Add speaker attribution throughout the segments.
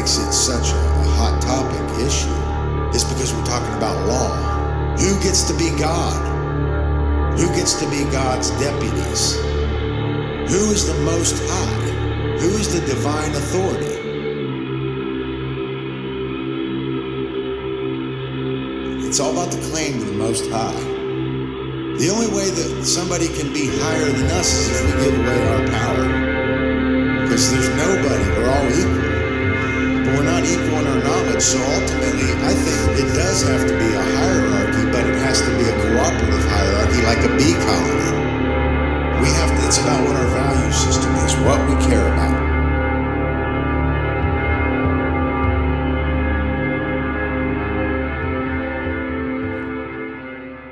Speaker 1: makes it such a hot topic issue is because we're talking about law. Who gets to be God? Who gets to be God's deputies? Who is the Most High? Who is the divine authority? It's all about the claim to the Most High. The only way that somebody can be higher than us is if we give away our power. Because there's nobody, we're all equal. But we're not equal in our knowledge, so ultimately I think it does have to be a hierarchy, but it has to be a cooperative hierarchy, like a bee colony. It's about what our value system is, what we care about.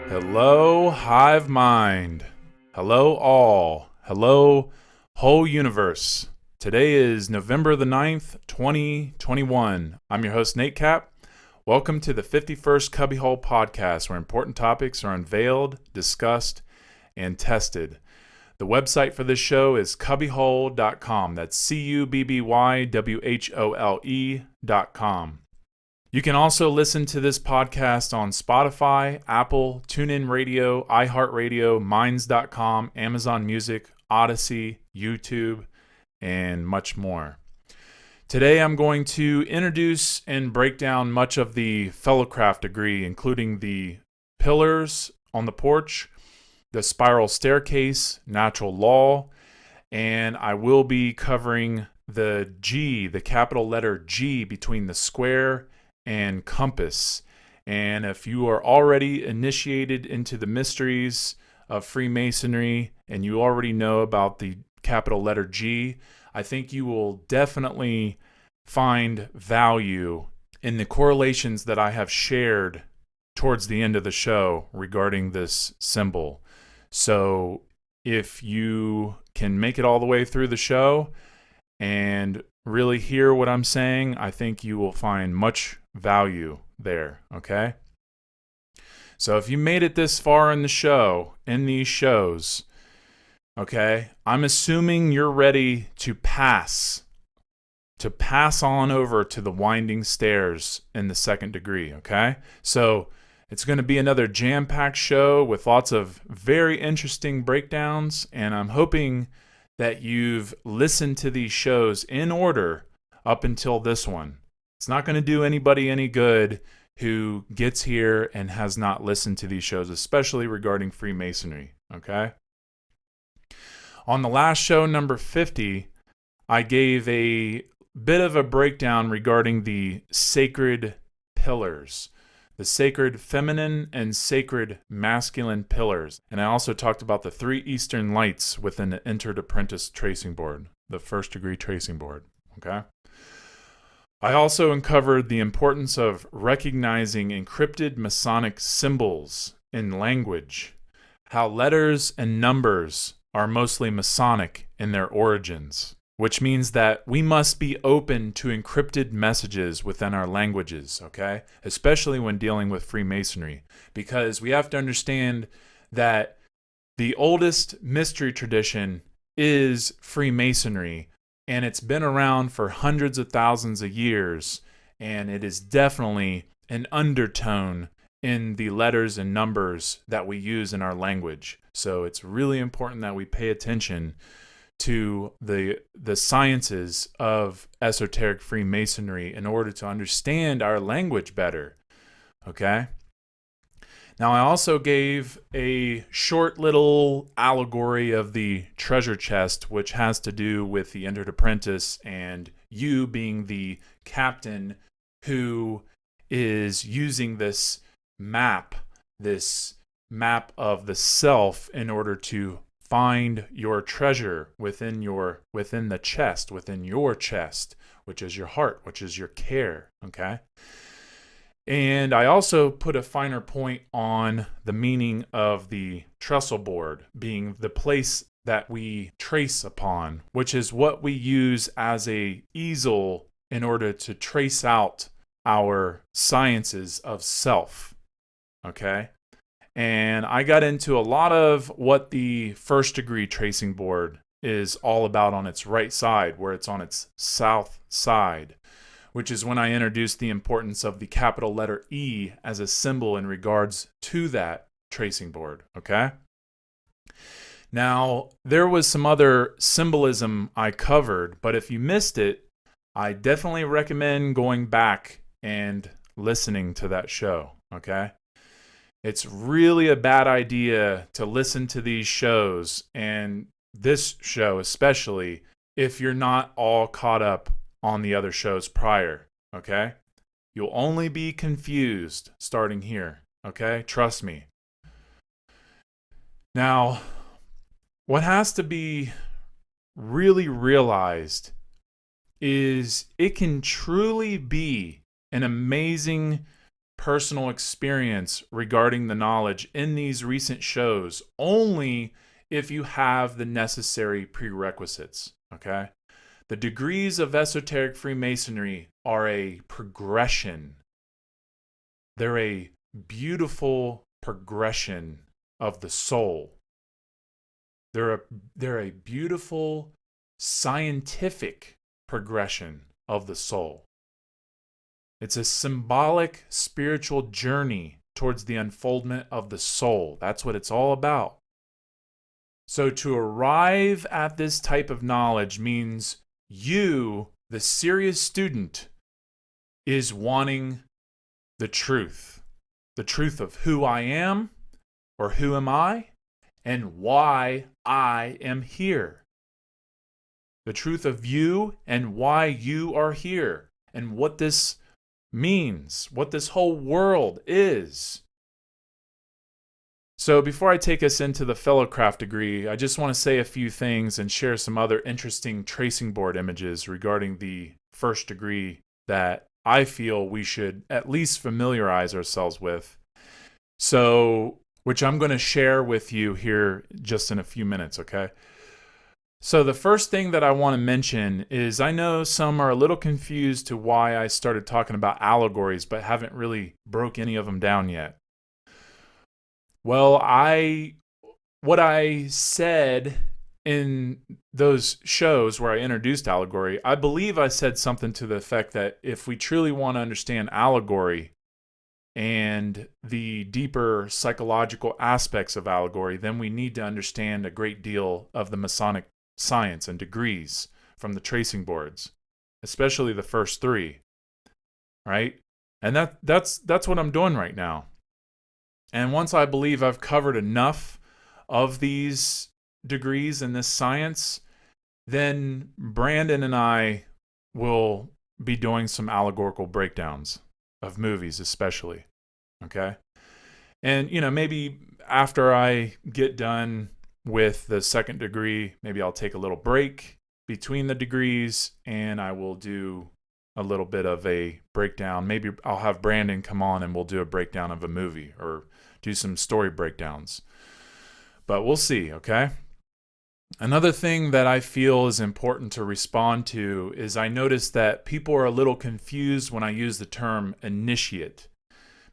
Speaker 2: Hello, Hive Mind. Hello, all. Hello, whole universe. Today is November the 9th, 2021. I'm your host, Nate Cap. Welcome to the 51st Cubbywhole podcast, where important topics are unveiled, discussed, and tested. The website for this show is cubbywhole.com. That's cubbywhole.com. You can also listen to this podcast on Spotify, Apple, TuneIn Radio, iHeartRadio, Minds.com, Amazon Music, Odyssey, YouTube, and much more. Today I'm going to introduce and break down much of the Fellowcraft Degree, including the pillars on the porch, the spiral staircase, natural law, and I will be covering the G, the capital letter G between the square and compass. And if you are already initiated into the mysteries of Freemasonry and you already know about the capital letter G, I think you will definitely find value in the correlations that I have shared towards the end of the show regarding this symbol. So if you can make it all the way through the show and really hear what I'm saying, I think you will find much value there, okay? So if you made it this far in the show, in these shows, okay, I'm assuming you're ready to pass on over to the winding stairs in the second degree, okay? So it's going to be another jam-packed show with lots of very interesting breakdowns, and I'm hoping that you've listened to these shows in order up until this one. It's not going to do anybody any good who gets here and has not listened to these shows, especially regarding Freemasonry, okay? On the last show, number 50, I gave a bit of a breakdown regarding the sacred pillars, the sacred feminine and sacred masculine pillars. And I also talked about the 3 Eastern lights within the Entered Apprentice tracing board, the first degree tracing board, okay? I also uncovered the importance of recognizing encrypted Masonic symbols in language, how letters and numbers are mostly Masonic in their origins, which means that we must be open to encrypted messages within our languages, okay? Especially when dealing with Freemasonry, because we have to understand that the oldest mystery tradition is Freemasonry, and it's been around for hundreds of thousands of years, and it is definitely an undertone in the letters and numbers that we use in our language. So it's really important that we pay attention to the sciences of esoteric Freemasonry in order to understand our language better, okay? Now, I also gave a short little allegory of the treasure chest, which has to do with the Entered Apprentice and you being the captain who is using this map of the self in order to find your treasure within your chest, which is your heart, which is your care, okay? And I also put a finer point on the meaning of the trestle board being the place that we trace upon, which is what we use as a easel in order to trace out our sciences of self, okay? And I got into a lot of what the first degree tracing board is all about on its right side, where it's on its south side, which is when I introduced the importance of the capital letter E as a symbol in regards to that tracing board, okay? Now, there was some other symbolism I covered, but if you missed it, I definitely recommend going back and listening to that show, okay? It's really a bad idea to listen to these shows, and this show especially, if you're not all caught up on the other shows prior, okay? You'll only be confused starting here, okay? Trust me. Now, what has to be really realized is it can truly be an amazing personal experience regarding the knowledge in these recent shows only if you have the necessary prerequisites, okay? The degrees of Esoteric Freemasonry are a progression. They're a beautiful progression of the soul. They're a beautiful scientific progression of the soul. It's a symbolic spiritual journey towards the unfoldment of the soul. That's what it's all about. So to arrive at this type of knowledge means you, the serious student, is wanting the truth of who I am, or who am I, and why I am here. The truth of you and why you are here, and what this means, what this whole world is. So before I take us into the Fellowcraft degree, I just want to say a few things and share some other interesting tracing board images regarding the first degree that I feel we should at least familiarize ourselves with. So, which I'm going to share with you here just in a few minutes, okay? So the first thing that I want to mention is I know some are a little confused to why I started talking about allegories, but haven't really broke any of them down yet. Well, what I said in those shows where I introduced allegory, I believe I said something to the effect that if we truly want to understand allegory and the deeper psychological aspects of allegory, then we need to understand a great deal of the Masonic science and degrees from the tracing boards, especially the first three, right? And that's what I'm doing right now. And once I believe I've covered enough of these degrees in this science, then Brandon and I will be doing some allegorical breakdowns of movies especially, okay? And, maybe after I get done with the second degree, maybe I'll take a little break between the degrees and I will do a little bit of a breakdown. Maybe I'll have Brandon come on and we'll do a breakdown of a movie or do some story breakdowns. But we'll see, okay? Another thing that I feel is important to respond to is I notice that people are a little confused when I use the term initiate,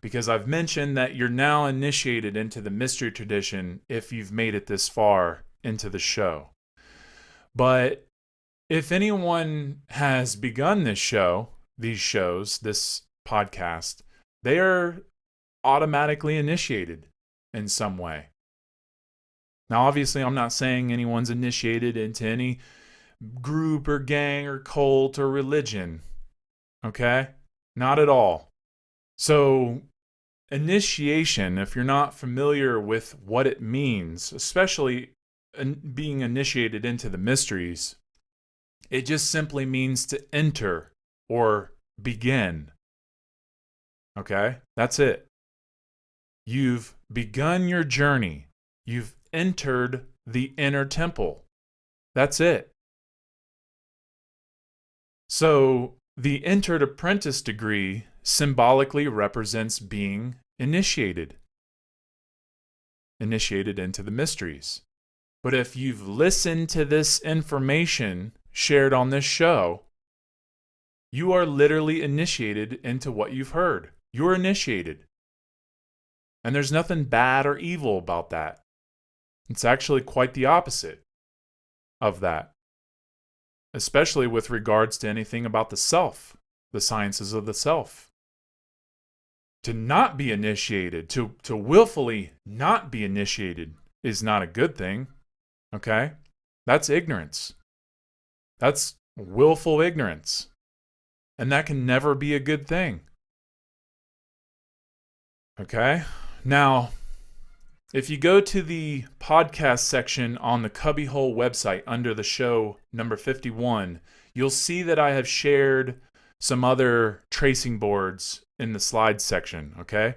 Speaker 2: because I've mentioned that you're now initiated into the mystery tradition if you've made it this far into the show. But if anyone has begun this podcast, they are automatically initiated in some way. Now, obviously, I'm not saying anyone's initiated into any group or gang or cult or religion, okay? Not at all. So, initiation, if you're not familiar with what it means, especially being initiated into the mysteries, it just simply means to enter or begin. Okay? That's it. You've begun your journey. You've entered the inner temple. That's it. So, the entered apprentice degree symbolically represents being initiated into the mysteries. But if you've listened to this information shared on this show, you are literally initiated into what you've heard. You're initiated. And there's nothing bad or evil about that. It's actually quite the opposite of that, especially with regards to anything about the self, the sciences of the self. To not be initiated, to willfully not be initiated is not a good thing, okay? That's ignorance. That's willful ignorance. And that can never be a good thing. Okay? Now, if you go to the podcast section on the Cubbywhole website under the show number 51, you'll see that I have shared some other tracing boards in the slides section, okay?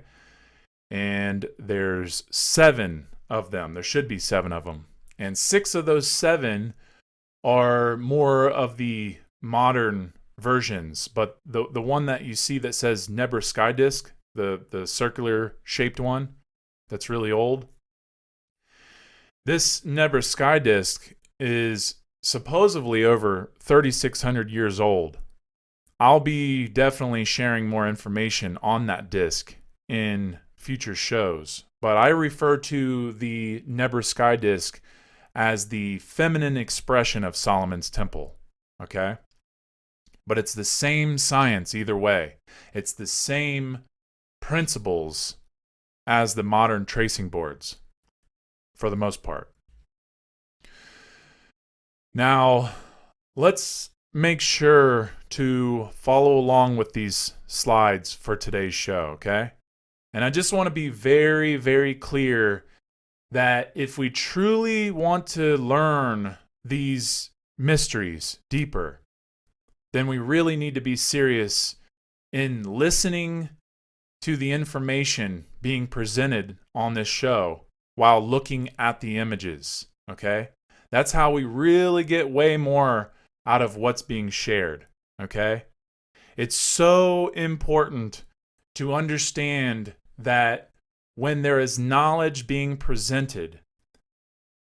Speaker 2: And there's 7 of them. There should be 7 of them. And 6 of those 7 are more of the modern versions. But the one that you see that says Nebra Sky Disk, the circular shaped one that's really old, this Nebra Sky Disk is supposedly over 3,600 years old. I'll be definitely sharing more information on that disc in future shows, but I refer to the Nebra Sky Disk as the feminine expression of Solomon's Temple, okay? But it's the same science either way. It's the same principles as the modern tracing boards, for the most part. Now, let's make sure to follow along with these slides for today's show, okay? And I just want to be very, very clear that if we truly want to learn these mysteries deeper, then we really need to be serious in listening to the information being presented on this show while looking at the images, okay? That's how we really get way more out of what's being shared, okay? It's so important to understand that when there is knowledge being presented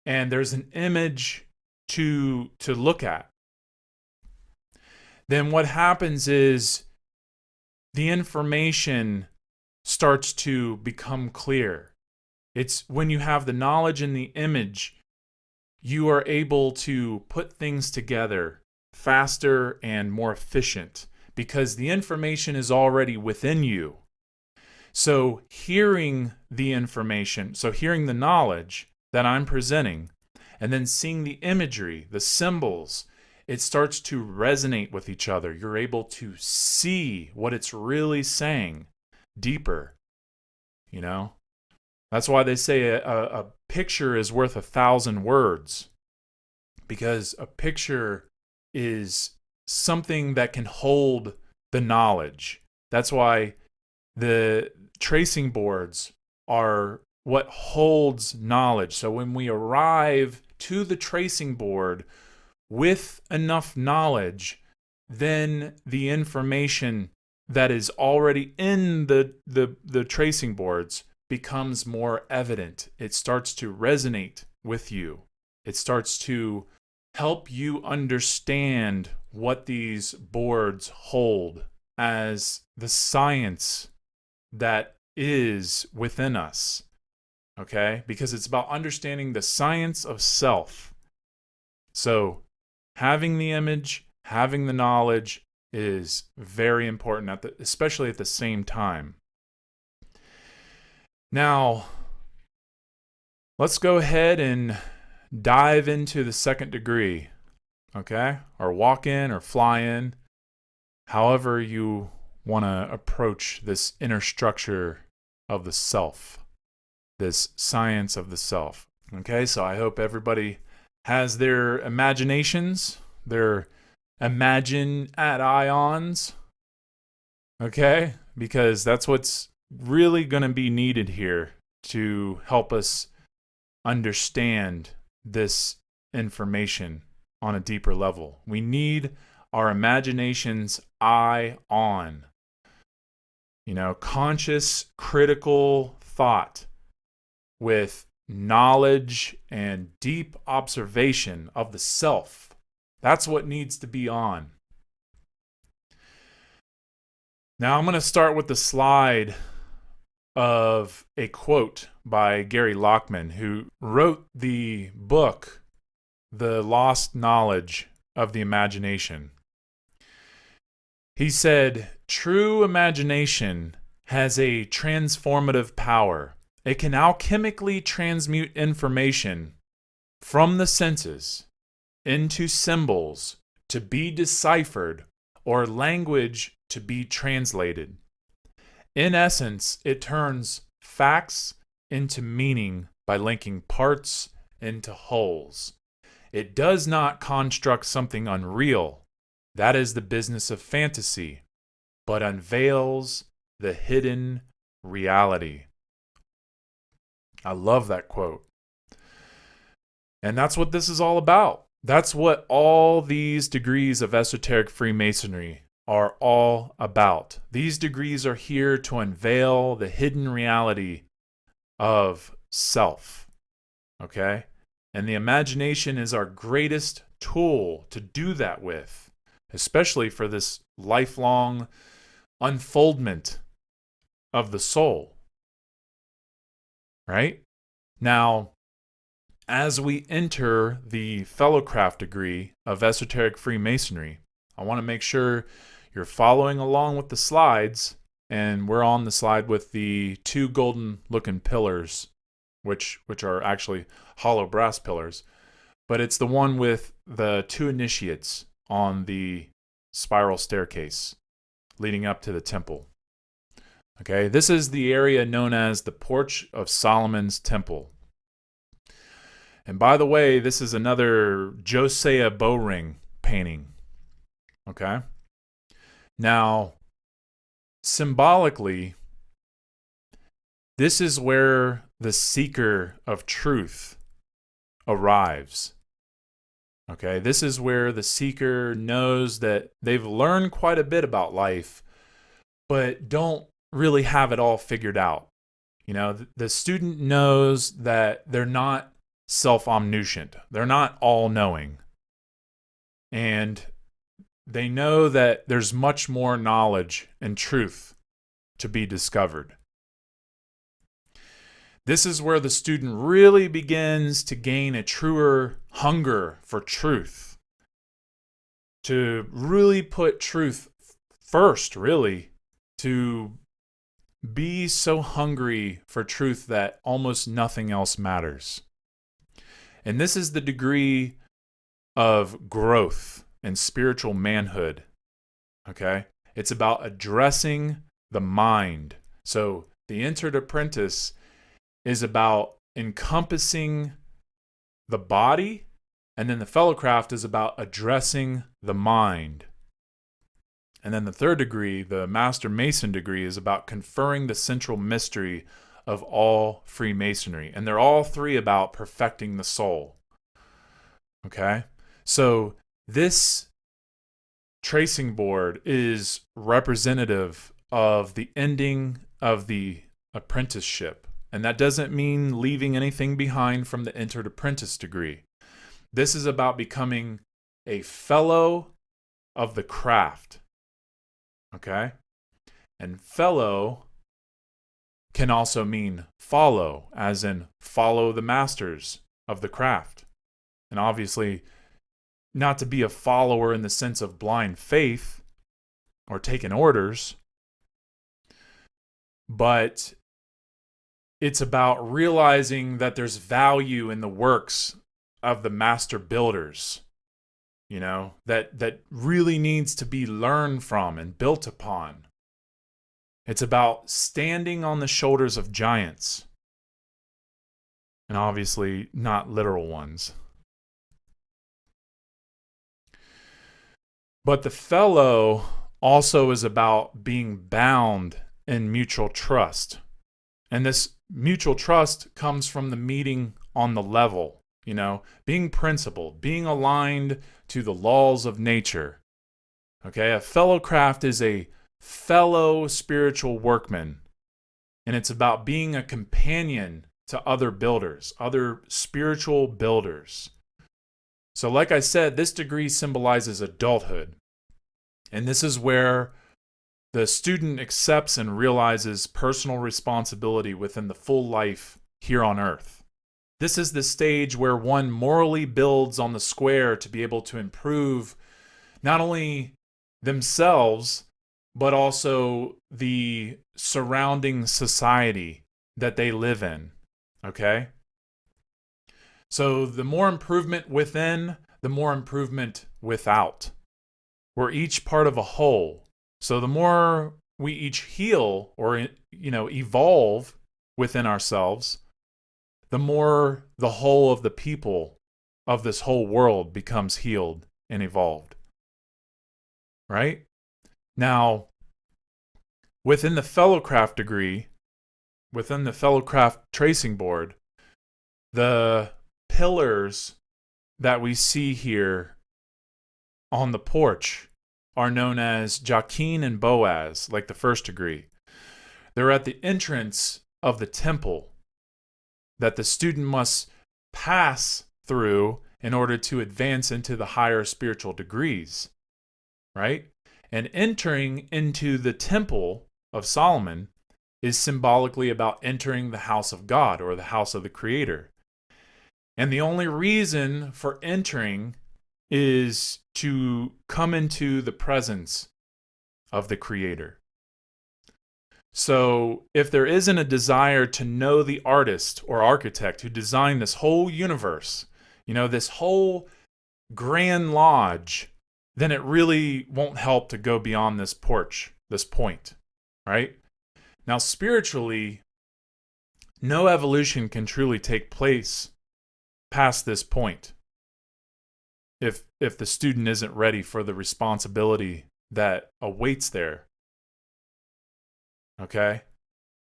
Speaker 2: and there's an image to look at, then what happens is the information starts to become clear. It's when you have the knowledge in the image, you are able to put things together faster and more efficient because the information is already within you. So hearing the information, hearing the knowledge that I'm presenting, and then seeing the imagery, the symbols, it starts to resonate with each other. You're able to see what it's really saying deeper, you know? That's why they say a picture is worth 1,000 words, because a picture is something that can hold the knowledge. That's why the tracing boards are what holds knowledge. So when we arrive to the tracing board with enough knowledge, then the information that is already in the tracing boards becomes more evident. It starts to resonate with you. It starts to help you understand what these boards hold as the science that is within us. Okay? Because it's about understanding the science of self. So, having the image, having the knowledge is very important, especially at the same time. Now, let's go ahead and dive into the second degree, okay? Or walk in or fly in, however you want to approach this inner structure of the self, this science of the self. Okay, so I hope everybody has their imaginations, their imagine at ions, okay? Because that's what's really going to be needed here to help us understand this information on a deeper level. We need our imagination's eye on. You know, conscious, critical thought with knowledge and deep observation of the self. That's what needs to be on. Now I'm going to start with the slide of a quote by Gary Lockman, who wrote the book, The Lost Knowledge of the Imagination. He said, true imagination has a transformative power. It can alchemically transmute information from the senses into symbols to be deciphered or language to be translated. In essence, it turns facts into meaning by linking parts into wholes. It does not construct something unreal. That is the business of fantasy, but unveils the hidden reality. I love that quote. And that's what this is all about. That's what all these degrees of esoteric Freemasonry are all about. These degrees are here to unveil the hidden reality of self. Okay? And the imagination is our greatest tool to do that with, especially for this lifelong unfoldment of the soul. Right? Now, as we enter the Fellowcraft Degree of Esoteric Freemasonry, I want to make sure you're following along with the slides, and we're on the slide with the two golden-looking pillars, which are actually hollow brass pillars, but it's the one with the two initiates on the spiral staircase leading up to the temple. Okay, this is the area known as the Porch of Solomon's Temple. And by the way, this is another Josiah Bowring painting. Okay? Now, symbolically, this is where the seeker of truth arrives. Okay? This is where the seeker knows that they've learned quite a bit about life, but don't really have it all figured out. You know, the student knows that they're not self-omniscient. They're not all-knowing. And they know that there's much more knowledge and truth to be discovered. This is where the student really begins to gain a truer hunger for truth. To really put truth first, really. To be so hungry for truth that almost nothing else matters. And this is the degree of growth and spiritual manhood. Okay? It's about addressing the mind. So the entered apprentice is about encompassing the body, and then the Fellowcraft is about addressing the mind. And then the third degree, the Master Mason degree, is about conferring the central mystery of all Freemasonry. And they're all three about perfecting the soul. Okay? So this tracing board is representative of the ending of the apprenticeship. And that doesn't mean leaving anything behind from the entered apprentice degree. This is about becoming a fellow of the craft. Okay? And fellow can also mean follow, as in follow the masters of the craft. And obviously, not to be a follower in the sense of blind faith or taking orders, but it's about realizing that there's value in the works of the master builders, you know, that really needs to be learned from and built upon. It's about standing on the shoulders of giants. And obviously, not literal ones. But the fellow also is about being bound in mutual trust. And this mutual trust comes from the meeting on the level, you know, being principled, being aligned to the laws of nature. Okay, a Fellowcraft is a fellow spiritual workman, and it's about being a companion to other builders, other spiritual builders. So like I said, this degree symbolizes adulthood, and this is where the student accepts and realizes personal responsibility within the full life here on earth. This is the stage where one morally builds on the square to be able to improve not only themselves, but also the surrounding society that they live in. Okay? So the more improvement within, the more improvement without. We're each part of a whole. So the more we each heal or evolve within ourselves, the more the whole of the people of this whole world becomes healed and evolved. Right? Now, within the Fellowcraft degree, within the Fellowcraft tracing board, the pillars that we see here on the porch are known as Jachin and Boaz, like the first degree. They're at the entrance of the temple that the student must pass through in order to advance into the higher spiritual degrees, right? And entering into the temple of Solomon is symbolically about entering the house of God or the house of the Creator. And the only reason for entering is to come into the presence of the Creator. So if there isn't a desire to know the artist or architect who designed this whole universe, this whole grand lodge, then it really won't help to go beyond this porch, this point, right? Now, spiritually, no evolution can truly take place past this point if the student isn't ready for the responsibility that awaits there. Okay?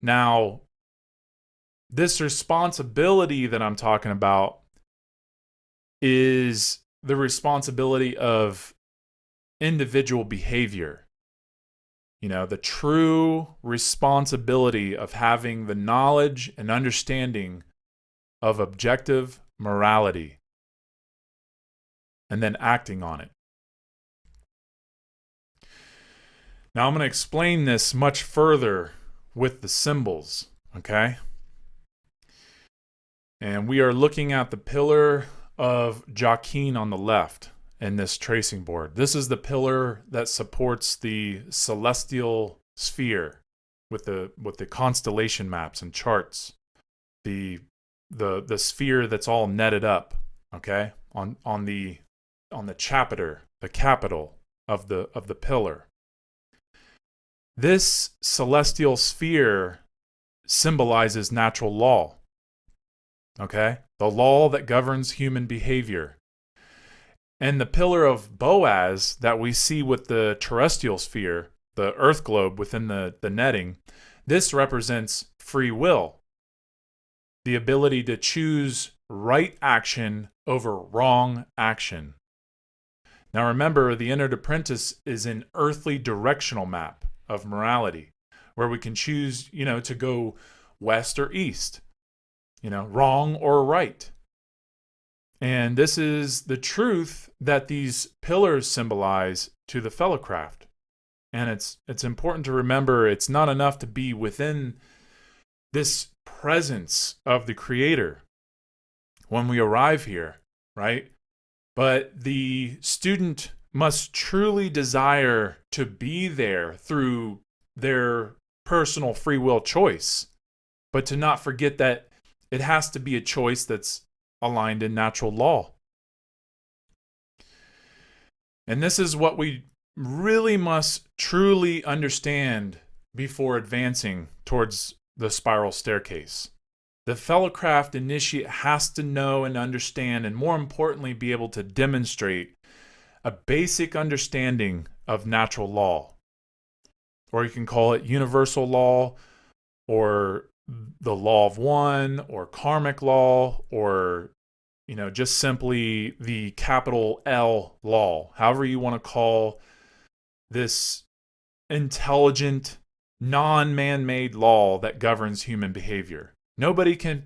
Speaker 2: Now, this responsibility that I'm talking about is the responsibility of individual behavior. The true responsibility of having the knowledge and understanding of objective morality and then acting on it. Now I'm going to explain this much further with the symbols, okay? And we are looking at the pillar of Jachin on the left in this tracing board. This is the pillar that supports the celestial sphere with the constellation maps and charts. The sphere that's all netted up, okay? On the chapiter, the capital of the pillar. This celestial sphere symbolizes natural law. Okay? The law that governs human behavior. And the pillar of Boaz that we see with the terrestrial sphere, the earth globe within the netting, this represents free will. The ability to choose right action over wrong action. Now remember, the Entered Apprentice is an earthly directional map of morality, where we can choose, to go west or east, wrong or right. And this is the truth that these pillars symbolize to the Fellowcraft. And it's important to remember it's not enough to be within this presence of the Creator when we arrive here, right? But the student must truly desire to be there through their personal free will choice, but to not forget that it has to be a choice that's aligned in natural law. And this is what we really must truly understand before advancing towards the spiral staircase. The Fellowcraft initiate has to know and understand, and more importantly, be able to demonstrate a basic understanding of natural law. Or you can call it universal law, or the law of one, or karmic law, or just simply the capital L law. However you want to call this intelligent, non-man-made law that governs human behavior. Nobody can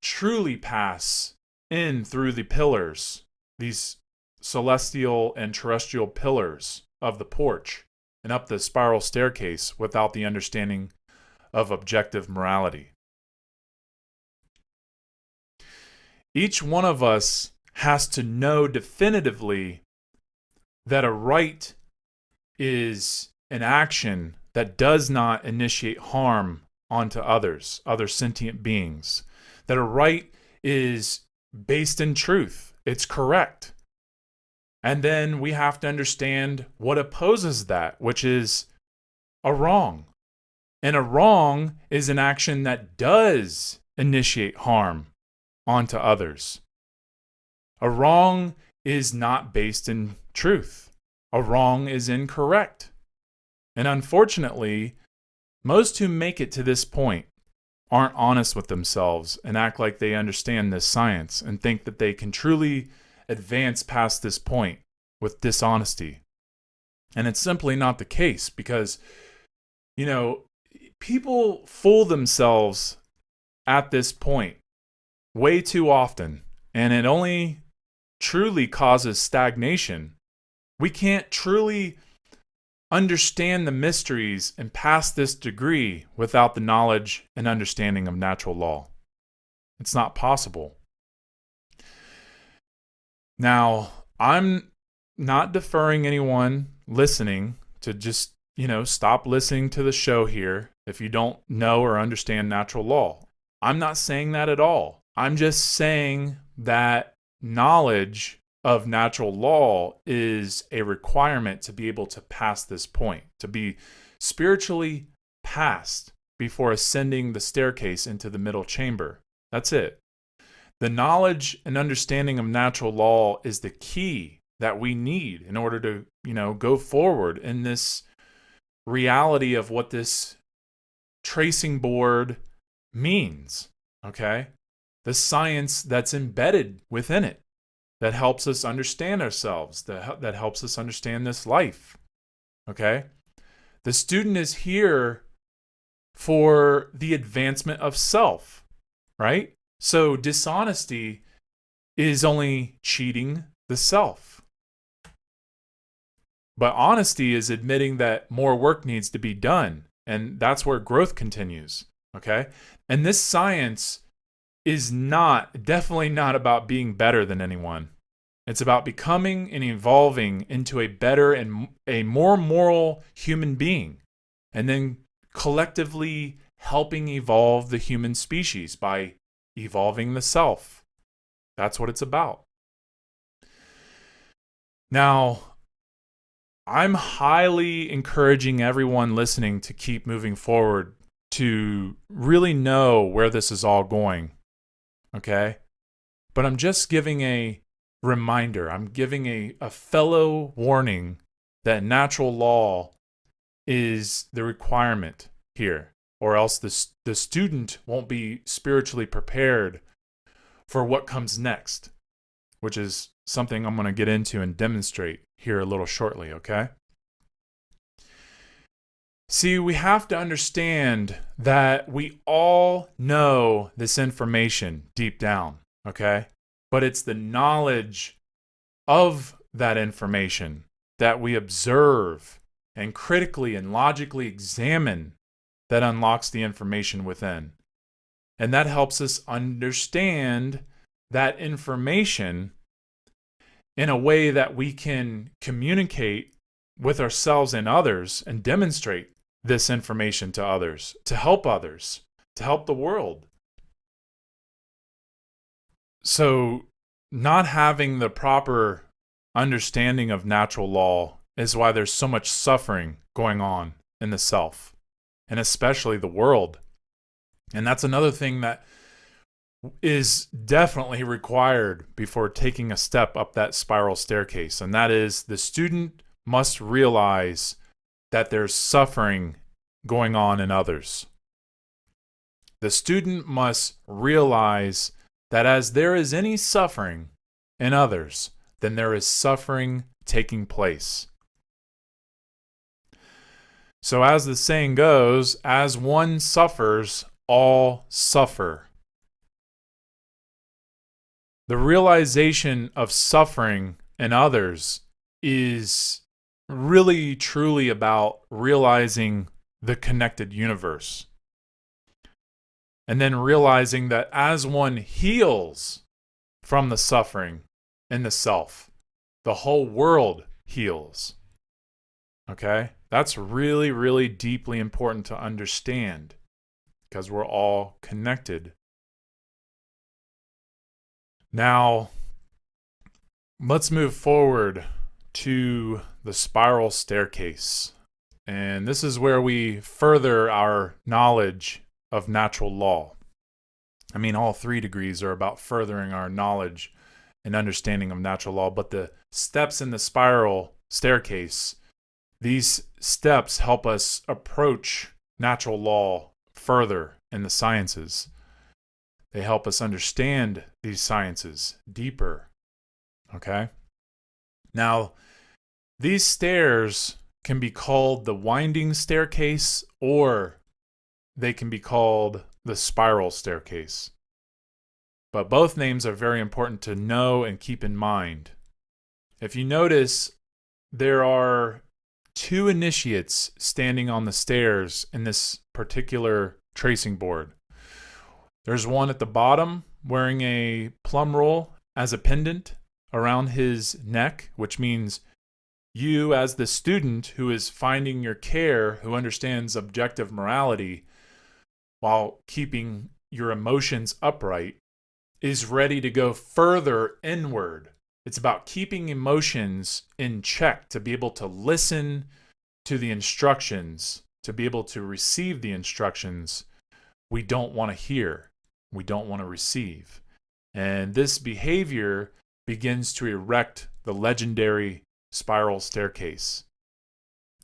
Speaker 2: truly pass in through the pillars, these celestial and terrestrial pillars of the porch and up the spiral staircase without the understanding of objective morality. Each one of us has to know definitively that a right is an action that does not initiate harm onto others, other sentient beings. That a right is based in truth. It's correct. And then we have to understand what opposes that, which is a wrong. And a wrong is an action that does initiate harm onto others. A wrong is not based in truth. A wrong is incorrect. And unfortunately, most who make it to this point aren't honest with themselves and act like they understand this science and think that they can truly advance past this point with dishonesty. And it's simply not the case because, people fool themselves at this point way too often, and it only truly causes stagnation. We can't truly understand the mysteries and pass this degree without the knowledge and understanding of natural law. It's not possible. Now, I'm not deferring anyone listening to just, stop listening to the show here if you don't know or understand natural law. I'm not saying that at all. I'm just saying that knowledge of natural law is a requirement to be able to pass this point, to be spiritually passed before ascending the staircase into the middle chamber. That's it. The knowledge and understanding of natural law is the key that we need in order to, go forward in this reality of what this tracing board means, okay? The science that's embedded within it that helps us understand ourselves, that helps us understand this life, okay? The student is here for the advancement of self, right? So dishonesty is only cheating the self. But honesty is admitting that more work needs to be done, and that's where growth continues, okay? And this science is definitely not about being better than anyone. It's about becoming and evolving into a better and a more moral human being, and then collectively helping evolve the human species by evolving the self. That's what it's about. Now, I'm highly encouraging everyone listening to keep moving forward to really know where this is all going, okay? But I'm just giving a reminder. I'm giving a fellow warning that natural law is the requirement here, or else the student won't be spiritually prepared for what comes next, which is something I'm going to get into and demonstrate here a little shortly, okay? See, we have to understand that we all know this information deep down, okay? But it's the knowledge of that information that we observe and critically and logically examine that unlocks the information within. And that helps us understand that information in a way that we can communicate with ourselves and others and demonstrate this information to others, to help the world. So, not having the proper understanding of natural law is why there's so much suffering going on in the self, and especially the world. And that's another thing that is definitely required before taking a step up that spiral staircase, and that is the student must realize that there's suffering going on in others. The student must realize that as there is any suffering in others, then there is suffering taking place. So as the saying goes, as one suffers, all suffer. The realization of suffering in others is really truly about realizing the connected universe. And then realizing that as one heals from the suffering in the self, the whole world heals. Okay? That's really, really deeply important to understand because we're all connected. Now, let's move forward to the spiral staircase. And this is where we further our knowledge of natural law. I mean, all 3 degrees are about furthering our knowledge and understanding of natural law, but the steps in the spiral staircase, these steps help us approach natural law further in the sciences. They help us understand these sciences deeper. Okay? Now, these stairs can be called the winding staircase, or they can be called the spiral staircase. But both names are very important to know and keep in mind. If you notice, there are 2 initiates standing on the stairs in this particular tracing board. There's one at the bottom wearing a plum roll as a pendant around his neck, which means you, as the student who is finding your care, who understands objective morality while keeping your emotions upright, is ready to go further inward. It's about keeping emotions in check to be able to listen to the instructions, to be able to receive the instructions we don't want to hear, we don't want to receive. And this behavior begins to erect the legendary spiral staircase.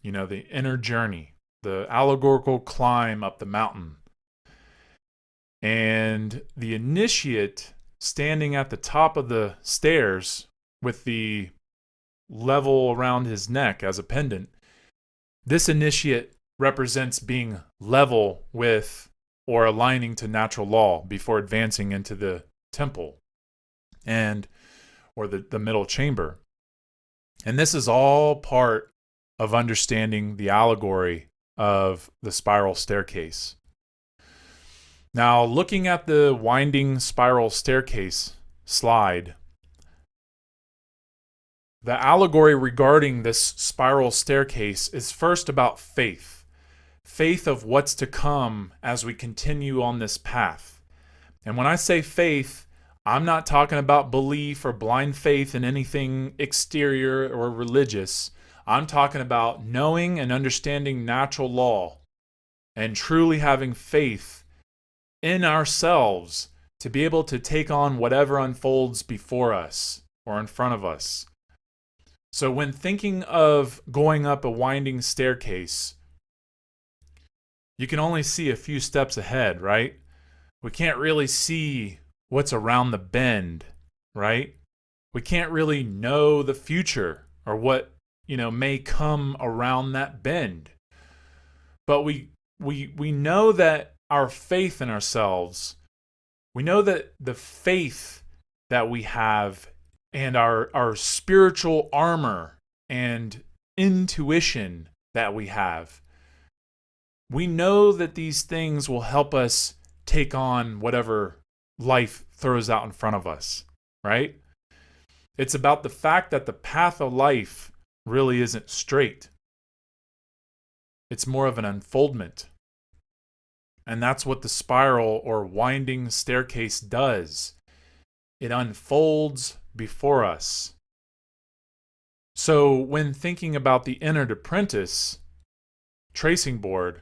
Speaker 2: You know, the inner journey, the allegorical climb up the mountain. And the initiate standing at the top of the stairs with the level around his neck as a pendant, this initiate represents being level with or aligning to natural law before advancing into the temple and or the middle chamber. And this is all part of understanding the allegory of the spiral staircase. Now, looking at the winding spiral staircase slide, the allegory regarding this spiral staircase is first about faith. Faith of what's to come as we continue on this path. And when I say faith, I'm not talking about belief or blind faith in anything exterior or religious. I'm talking about knowing and understanding natural law and truly having faith in ourselves to be able to take on whatever unfolds before us or in front of us. So when thinking of going up a winding staircase, you can only see a few steps ahead, right? We can't really see what's around the bend, right? We can't really know the future or what, may come around that bend. But we know that our faith in ourselves, we know that the faith that we have and our spiritual armor and intuition that we have, we know that these things will help us take on whatever life throws out in front of us, right? It's about the fact that the path of life really isn't straight. It's more of an unfoldment. And that's what the spiral or winding staircase does. It unfolds before us. So when thinking about the entered apprentice tracing board,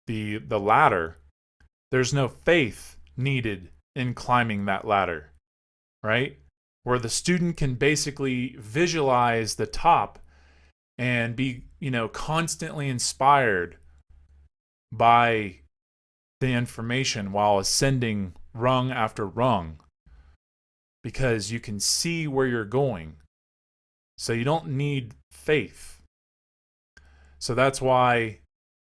Speaker 2: the ladder, there's no faith needed in climbing that ladder, right? Where the student can basically visualize the top and be, constantly inspired by the information while ascending rung after rung, because you can see where you're going. So you don't need faith. So that's why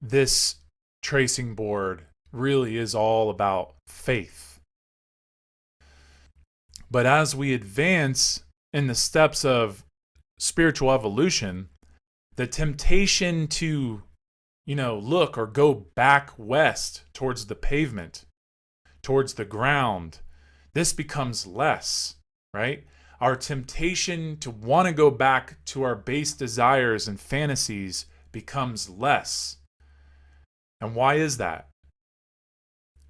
Speaker 2: this tracing board really is all about faith. But as we advance in the steps of spiritual evolution, the temptation to, look or go back west towards the pavement, towards the ground, this becomes less, right? Our temptation to want to go back to our base desires and fantasies becomes less. And why is that?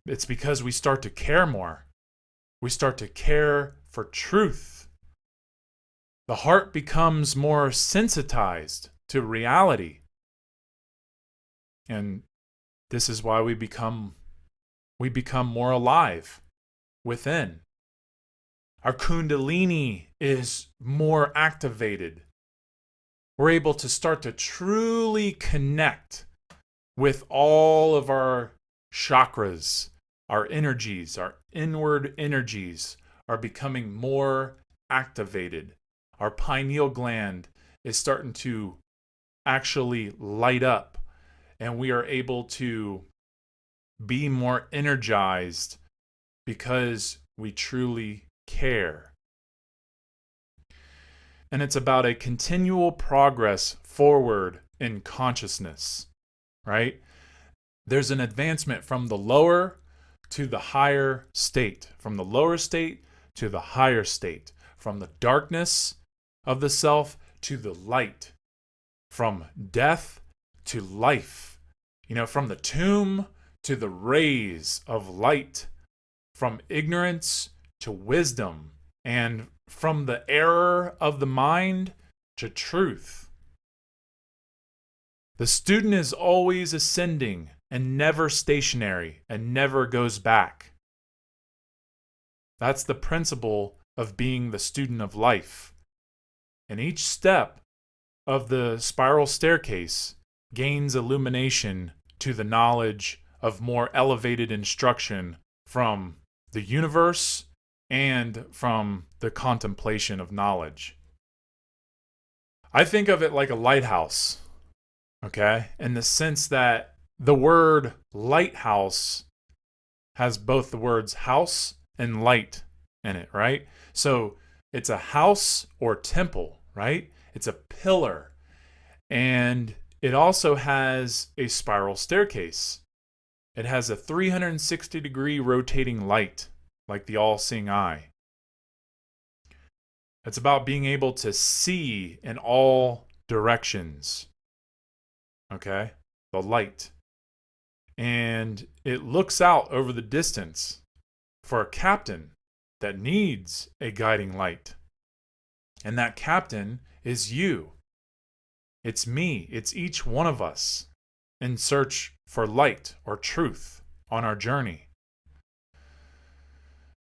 Speaker 2: It's because we start to care more. We start to care for truth. The heart becomes more sensitized to reality. And this is why we become more alive within. Our kundalini is more activated. We're able to start to truly connect with all of our chakras, our energies, our inward energies are becoming more activated. Our pineal gland is starting to actually light up, and we are able to be more energized because we truly care. And it's about a continual progress forward in consciousness, right? There's an advancement from the lower to the higher state, from the lower state to the higher state, from the darkness of the self to the light, from death to life, from the tomb to the rays of light, from ignorance to wisdom, and from the error of the mind to truth. The student is always ascending and never stationary and never goes back. That's the principle of being the student of life. And each step of the spiral staircase gains illumination to the knowledge of more elevated instruction from the universe and from the contemplation of knowledge. I think of it like a lighthouse, okay? In the sense that the word lighthouse has both the words house and light in it, right? So it's a house or temple, right? It's a pillar. And it also has a spiral staircase. It has a 360-degree rotating light, like the all-seeing eye. It's about being able to see in all directions. Okay? The light. And it looks out over the distance for a captain that needs a guiding light. And that captain is you. It's me. It's each one of us in search for light or truth on our journey.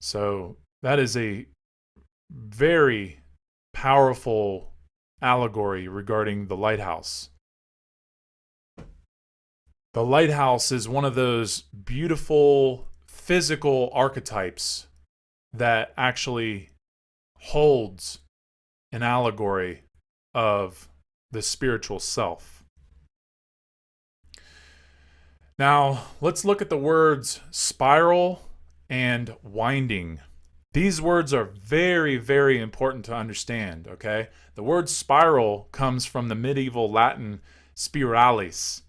Speaker 2: So that is a very powerful allegory regarding the lighthouse. The lighthouse is one of those beautiful physical archetypes that actually holds an allegory of the spiritual self. Now, let's look at the words spiral and winding. These words are very, very important to understand, okay? The word spiral comes from the medieval Latin spiralis,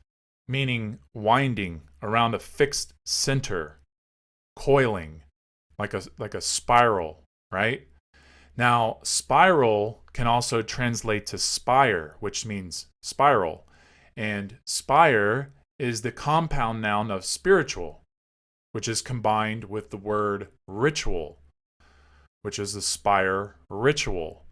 Speaker 2: meaning winding around a fixed center, coiling, like a spiral, right? Now, spiral can also translate to spire, which means spiral. And spire is the compound noun of spiritual, which is combined with the word ritual, which is the spire ritual.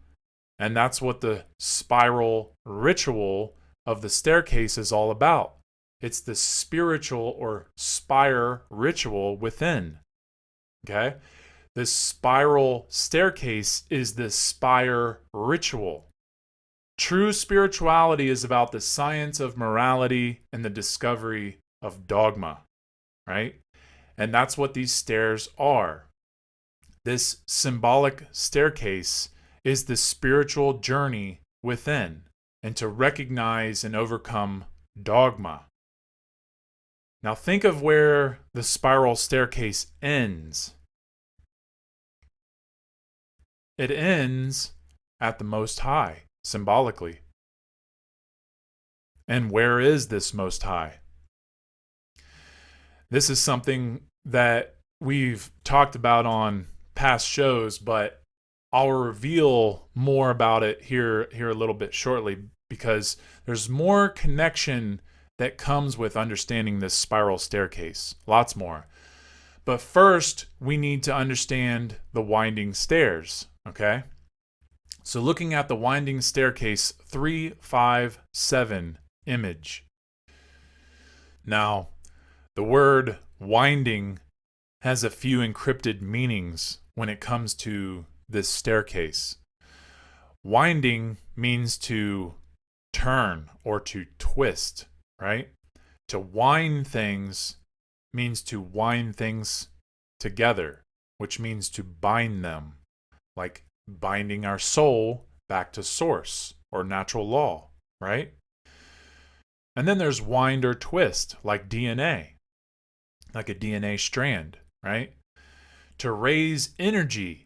Speaker 2: And that's what the spiral ritual of the staircase is all about. It's the spiritual or spire ritual within. Okay? The spiral staircase is the spire ritual. True spirituality is about the science of morality and the discovery of dogma, right? And that's what these stairs are. This symbolic staircase is the spiritual journey within and to recognize and overcome dogma. Now think of where the spiral staircase ends. It ends at the Most High, symbolically. And where is this Most High? This is something that we've talked about on past shows, but I'll reveal more about it here a little bit shortly, because there's more connection that comes with understanding this spiral staircase. Lots more. But first, we need to understand the winding stairs, okay? So looking at the winding staircase 357 image. Now, the word winding has a few encrypted meanings when it comes to this staircase. Winding means to turn or to twist, right? To wind things means to wind things together, which means to bind them, like binding our soul back to source or natural law, right? And then there's wind or twist, like DNA, like a DNA strand, right? To raise energy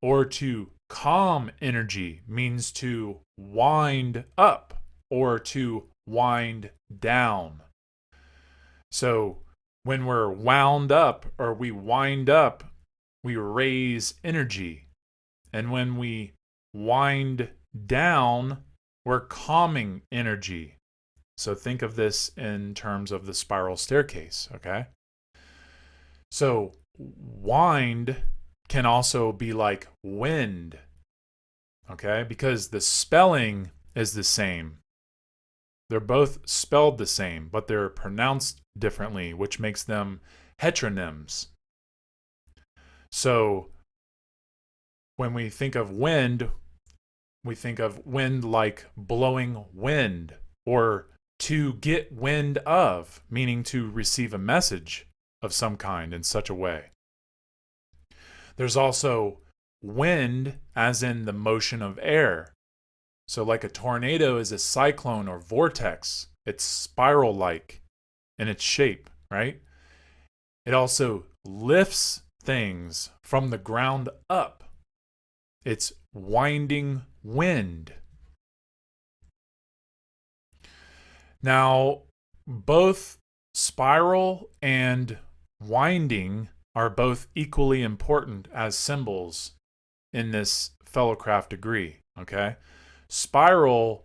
Speaker 2: or to calm energy means to wind up or to wind down. So when we're wound up or we wind up, we raise energy. And when we wind down, we're calming energy. So think of this in terms of the spiral staircase, okay? So wind can also be like wind, okay? Because the spelling is the same. They're both spelled the same, but they're pronounced differently, which makes them heteronyms. So when we think of wind, we think of wind like blowing wind, or to get wind of, meaning to receive a message of some kind in such a way. There's also wind as in the motion of air. So like a tornado is a cyclone or vortex. It's spiral-like in its shape, right? It also lifts things from the ground up. It's winding wind. Now, both spiral and winding are both equally important as symbols in this Fellowcraft degree, okay? Spiral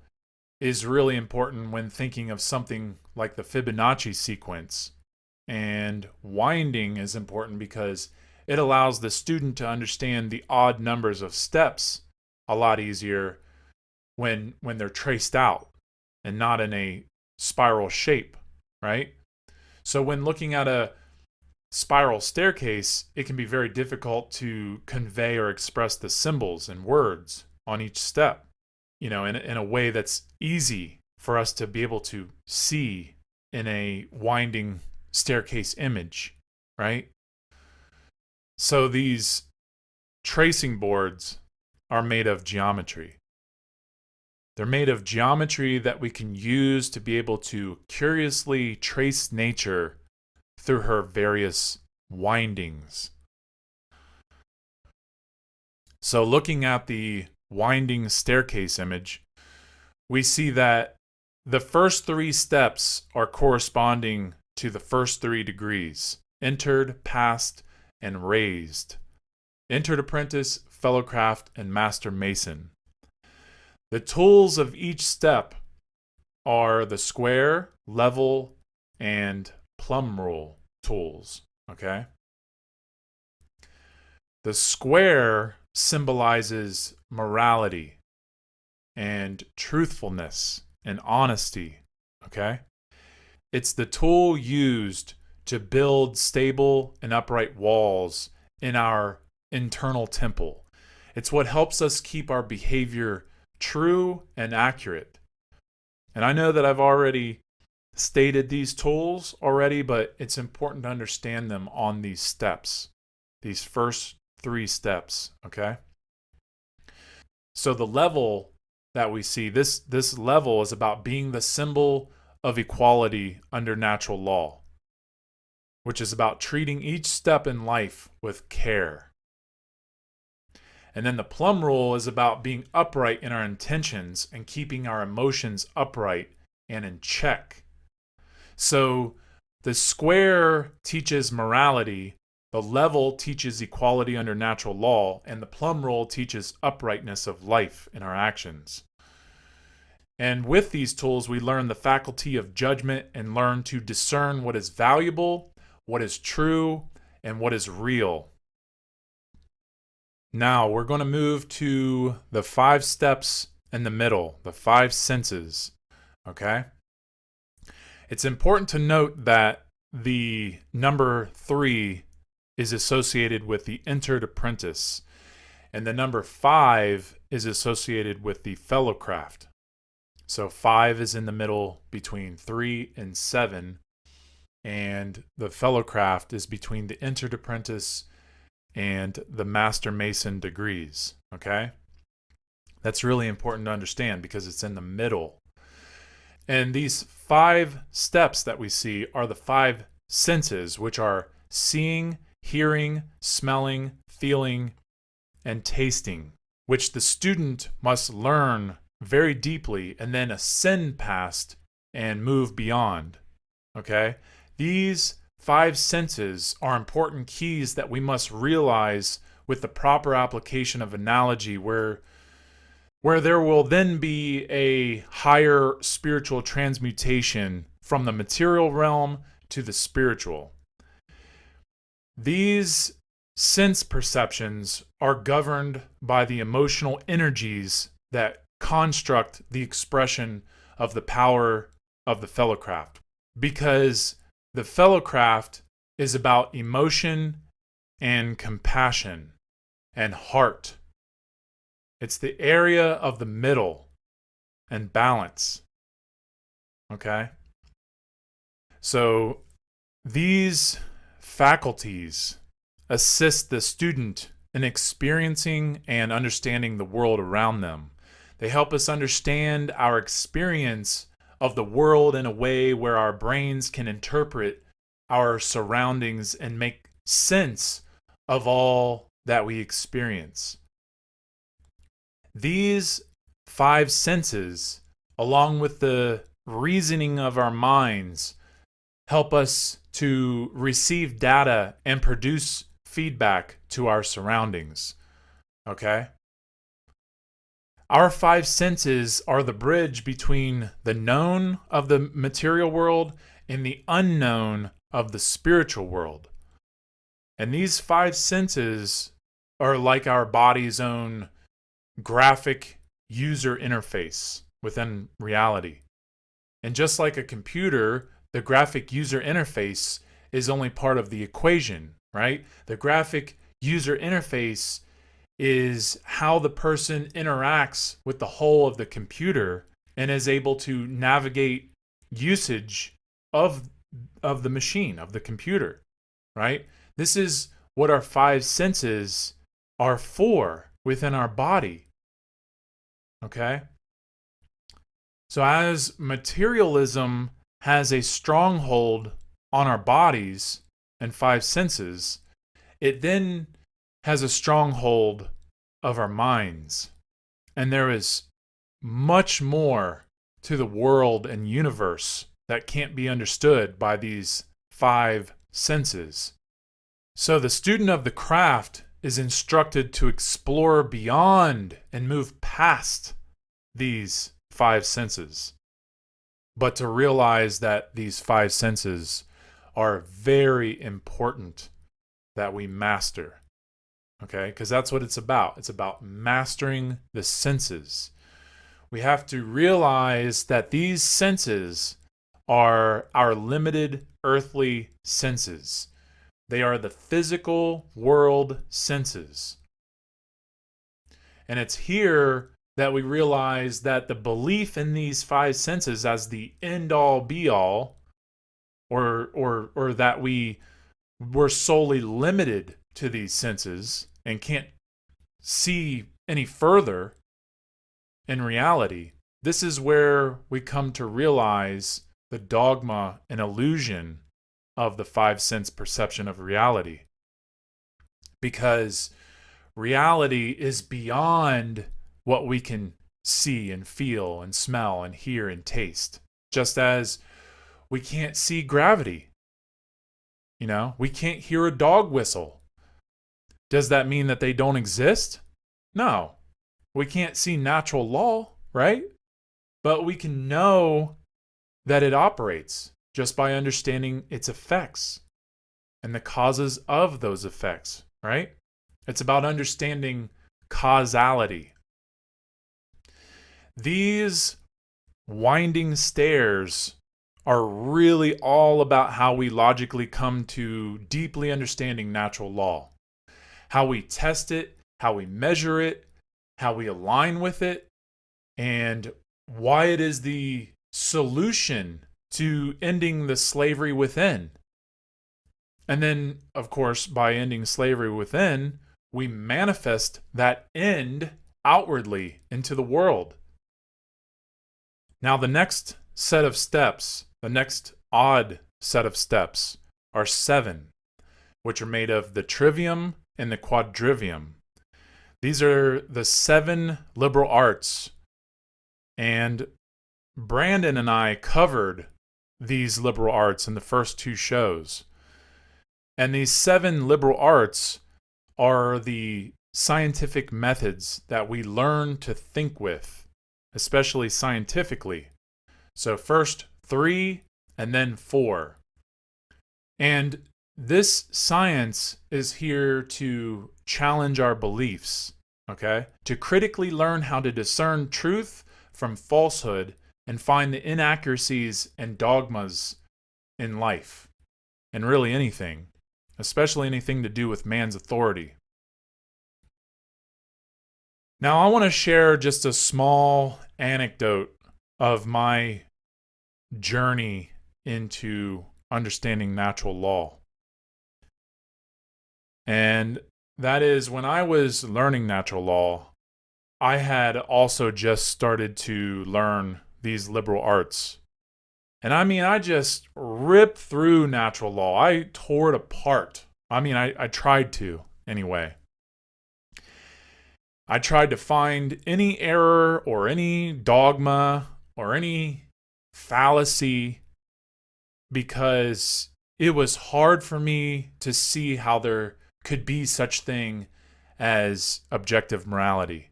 Speaker 2: is really important when thinking of something like the Fibonacci sequence. And winding is important because it allows the student to understand the odd numbers of steps a lot easier when they're traced out and not in a spiral shape, right? So when looking at a spiral staircase, it can be very difficult to convey or express the symbols and words on each step, you know, in a way that's easy for us to be able to see in a winding staircase image, right? So these tracing boards are made of geometry. They're made of geometry that we can use to be able to curiously trace nature through her various windings. So looking at the winding staircase image, we see that the first three steps are corresponding to the first three degrees: entered, passed, and raised. Entered apprentice, fellowcraft, and master mason. The tools of each step are the square, level, and plumb rule tools, okay? The square symbolizes morality and truthfulness and honesty, okay? It's the tool used to build stable and upright walls in our internal temple. It's what helps us keep our behavior true and accurate. And I know that I've already stated these tools already, but it's important to understand them on these steps, these first three steps, okay? So the level that we see, this level is about being the symbol of equality under natural law, which is about treating each step in life with care. And then the plumb rule is about being upright in our intentions and keeping our emotions upright and in check. So the square teaches morality, The level teaches equality under natural law, and the plum roll teaches uprightness of life in our actions. And with these tools, we learn the faculty of judgment and learn to discern what is valuable, what is true, and what is real. Now, we're going to move to the 5 steps in the middle, the 5 senses. Okay? It's important to note that the number 3 is associated with the entered apprentice, and the number 5 is associated with the Fellowcraft. So 5 is in the middle between 3 and 7, and the Fellowcraft is between the entered apprentice and the Master Mason degrees. Okay? That's really important to understand because it's in the middle. And these 5 steps that we see are the 5 senses, which are seeing, hearing, smelling, feeling, and tasting, which the student must learn very deeply and then ascend past and move beyond. Okay? These 5 senses are important keys that we must realize with the proper application of analogy, where there will then be a higher spiritual transmutation from the material realm to the spiritual. These sense perceptions are governed by the emotional energies that construct the expression of the power of the Fellowcraft, because the Fellowcraft is about emotion and compassion and heart. It's the area of the middle and balance. Okay? So these faculties assist the student in experiencing and understanding the world around them. They help us understand our experience of the world in a way where our brains can interpret our surroundings and make sense of all that we experience. These 5 senses, along with the reasoning of our minds, help us to receive data and produce feedback to our surroundings. Okay? Our 5 senses are the bridge between the known of the material world and the unknown of the spiritual world. And these 5 senses are like our body's own graphic user interface within reality. And just like a computer, the graphic user interface is only part of the equation, right? The graphic user interface is how the person interacts with the whole of the computer and is able to navigate usage of the machine, of the computer, right? This is what our 5 senses are for within our body. Okay? So as materialism has a stronghold on our bodies and 5 senses, it then has a stronghold of our minds. And there is much more to the world and universe that can't be understood by these 5 senses. So the student of the craft is instructed to explore beyond and move past these 5 senses, but to realize that these 5 senses are very important that we master. Okay? Because that's what it's about. It's about mastering the senses. We have to realize that these senses are our limited earthly senses. They are the physical world senses. And it's here that we realize that the belief in these 5 senses as the end-all be-all, or that we're solely limited to these senses and can't see any further in reality, this is where we come to realize the dogma and illusion of the 5 sense perception of reality. Because reality is beyond what we can see and feel and smell and hear and taste. Just as we can't see gravity. We can't hear a dog whistle. Does that mean that they don't exist? No. We can't see natural law, right? But we can know that it operates just by understanding its effects and the causes of those effects, right? It's about understanding causality. These winding stairs are really all about how we logically come to deeply understanding natural law, how we test it, how we measure it, how we align with it, and why it is the solution to ending the slavery within. And then, of course, by ending slavery within, we manifest that end outwardly into the world. Now, the next set of steps, the next odd set of steps, are 7, which are made of the trivium and the quadrivium. These are the 7 liberal arts. And Brandon and I covered these liberal arts in the first 2 shows. And these 7 liberal arts are the scientific methods that we learn to think with, especially scientifically. So first 3 and then 4. And this science is here to challenge our beliefs, okay? To critically learn how to discern truth from falsehood and find the inaccuracies and dogmas in life, and really anything, especially anything to do with man's authority. Now, I want to share just a small anecdote of my journey into understanding natural law. And that is, when I was learning natural law, I had also just started to learn these liberal arts. And I just ripped through natural law. I tore it apart. I tried to, anyway. I tried to find any error or any dogma or any fallacy because it was hard for me to see how there could be such thing as objective morality.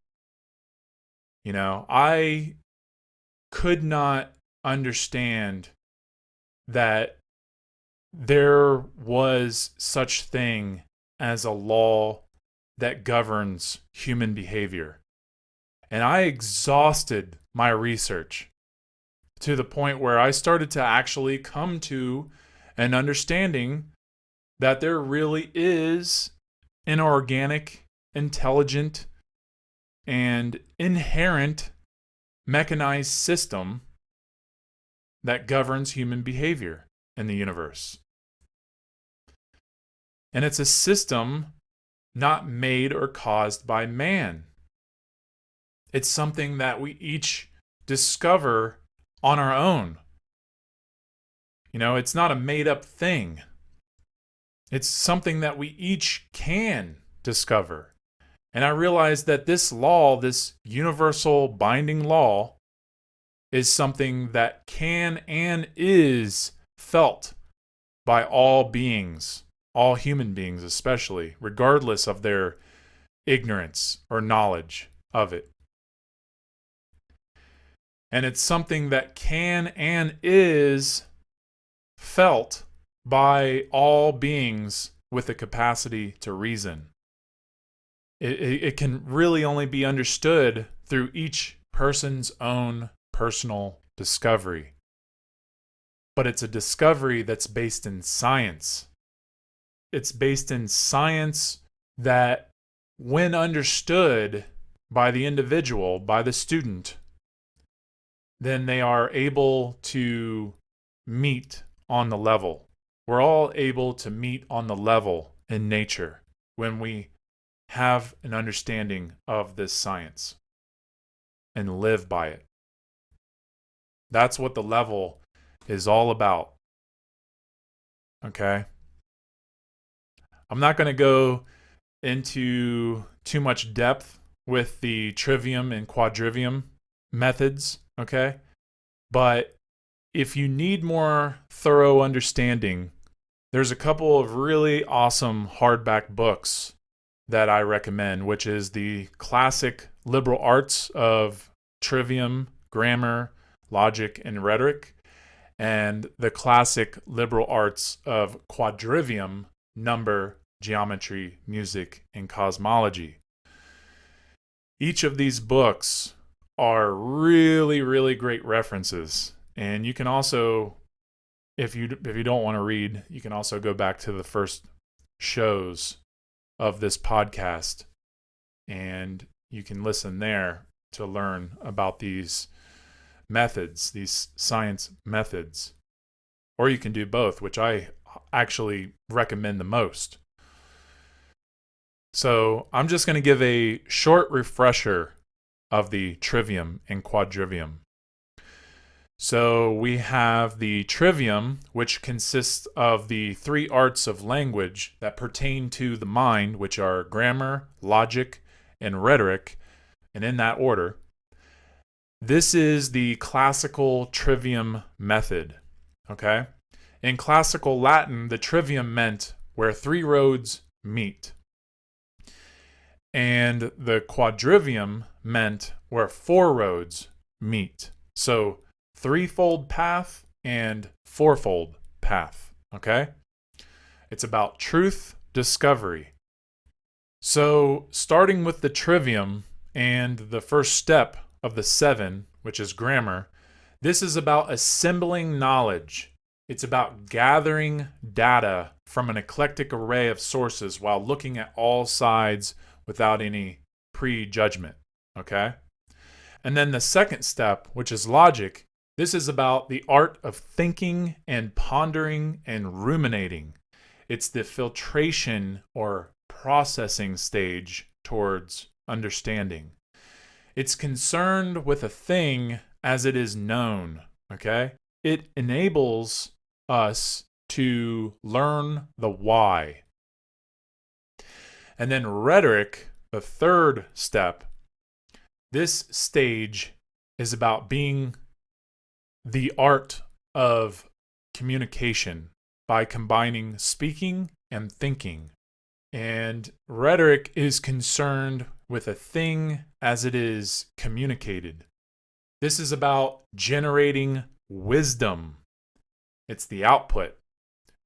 Speaker 2: I could not understand that there was such thing as a law that governs human behavior. And I exhausted my research to the point where I started to actually come to an understanding that there really is an organic, intelligent, and inherent mechanized system that governs human behavior in the universe. And it's a system not made or caused by man. It's something that we each discover on our own. It's not a made-up thing. It's something that we each can discover. And I realized that this law, this universal binding law, is something that can and is felt by all beings, all human beings especially, regardless of their ignorance or knowledge of it. And it's something that can and is felt by all beings with the capacity to reason. It can really only be understood through each person's own personal discovery. But it's a discovery that's based in science. It's based in science that, when understood by the individual, by the student, then they are able to meet on the level. We're all able to meet on the level in nature when we have an understanding of this science and live by it. That's what the level is all about. Okay? I'm not going to go into too much depth with the trivium and quadrivium methods, okay? But if you need more thorough understanding there's a couple of really awesome hardback books that I recommend, which is the classic liberal arts of trivium, grammar, logic, and rhetoric, and the classic liberal arts of quadrivium, number, geometry, music, and cosmology. Each of these books are really, really great references. And you can also, if you don't want to read, you can also go back to the first shows of this podcast, and you can listen there to learn about these methods, these science methods. Or you can do both, which I actually recommend the most. So I'm just going to give a short refresher of the trivium and quadrivium. So we have the trivium, which consists of the three arts of language that pertain to the mind, which are grammar, logic, and rhetoric, and in that order. This is the classical trivium method, okay? In classical Latin, the trivium meant where three roads meet. And the quadrivium meant where four roads meet. So threefold path and fourfold path, okay? It's about truth discovery. So starting with the trivium and the first step of the 7, which is grammar, this is about assembling knowledge. It's about gathering data from an eclectic array of sources while looking at all sides without any prejudgment, okay? And then the second step, which is logic, this is about the art of thinking and pondering and ruminating. It's the filtration or processing stage towards understanding. It's concerned with a thing as it is known, okay? It enables us to learn the why. And then rhetoric, the third step, this stage is about being the art of communication by combining speaking and thinking. And rhetoric is concerned with a thing as it is communicated. This is about generating wisdom. It's the output.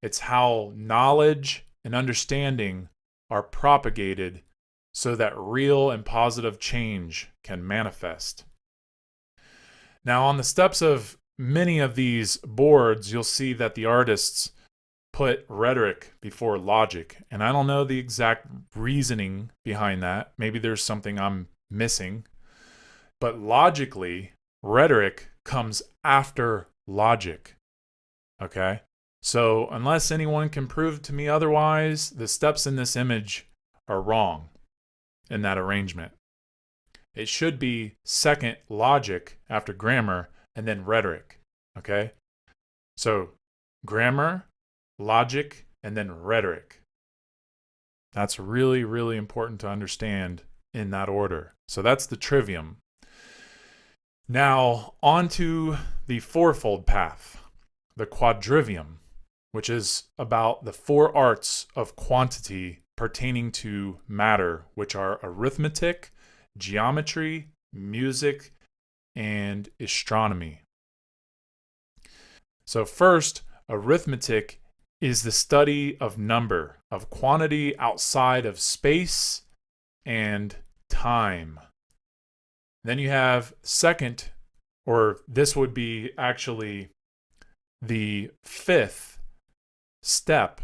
Speaker 2: It's how knowledge and understanding are propagated so that real and positive change can manifest. Now, on the steps of many of these boards, you'll see that the artists put rhetoric before logic. And I don't know the exact reasoning behind that. Maybe there's something I'm missing. But logically, rhetoric comes after logic. Okay? So unless anyone can prove to me otherwise, the steps in this image are wrong in that arrangement. It should be second logic after grammar and then rhetoric. Okay? So grammar, logic, and then rhetoric. That's really, really important to understand in that order. So that's the trivium. Now, on to the fourfold path, the quadrivium, which is about the four arts of quantity pertaining to matter, which are arithmetic, geometry, music, and astronomy. So first, arithmetic is the study of number, of quantity outside of space and time. Then you have second, or this would be actually the fifth step.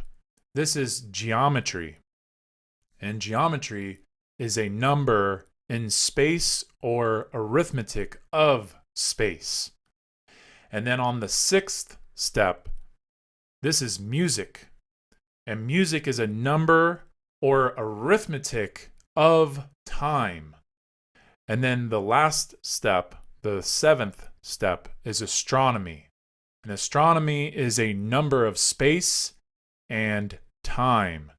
Speaker 2: This is geometry. And geometry is a number in space or arithmetic of space. And then on the sixth step, this is music. And music is a number or arithmetic of time. And then the last step, the seventh step, is astronomy. And astronomy is a number of space and time.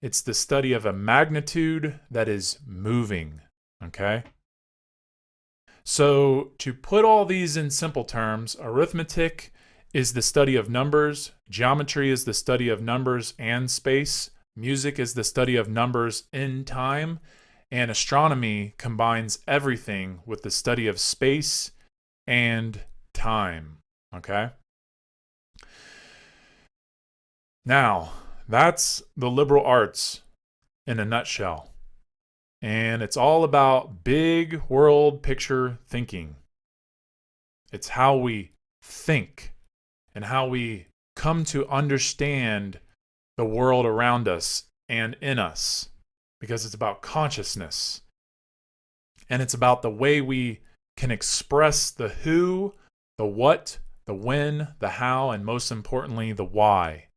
Speaker 2: It's the study of a magnitude that is moving, okay? So to put all these in simple terms, arithmetic is the study of numbers. Geometry is the study of numbers and space. Music is the study of numbers in time. And astronomy combines everything with the study of space and time. Okay? Now, that's the liberal arts in a nutshell. And it's all about big world picture thinking. It's how we think and how we come to understand the world around us and in us, because it's about consciousness. And it's about the way we can express the who, the what, the when, the how, and most importantly, the why.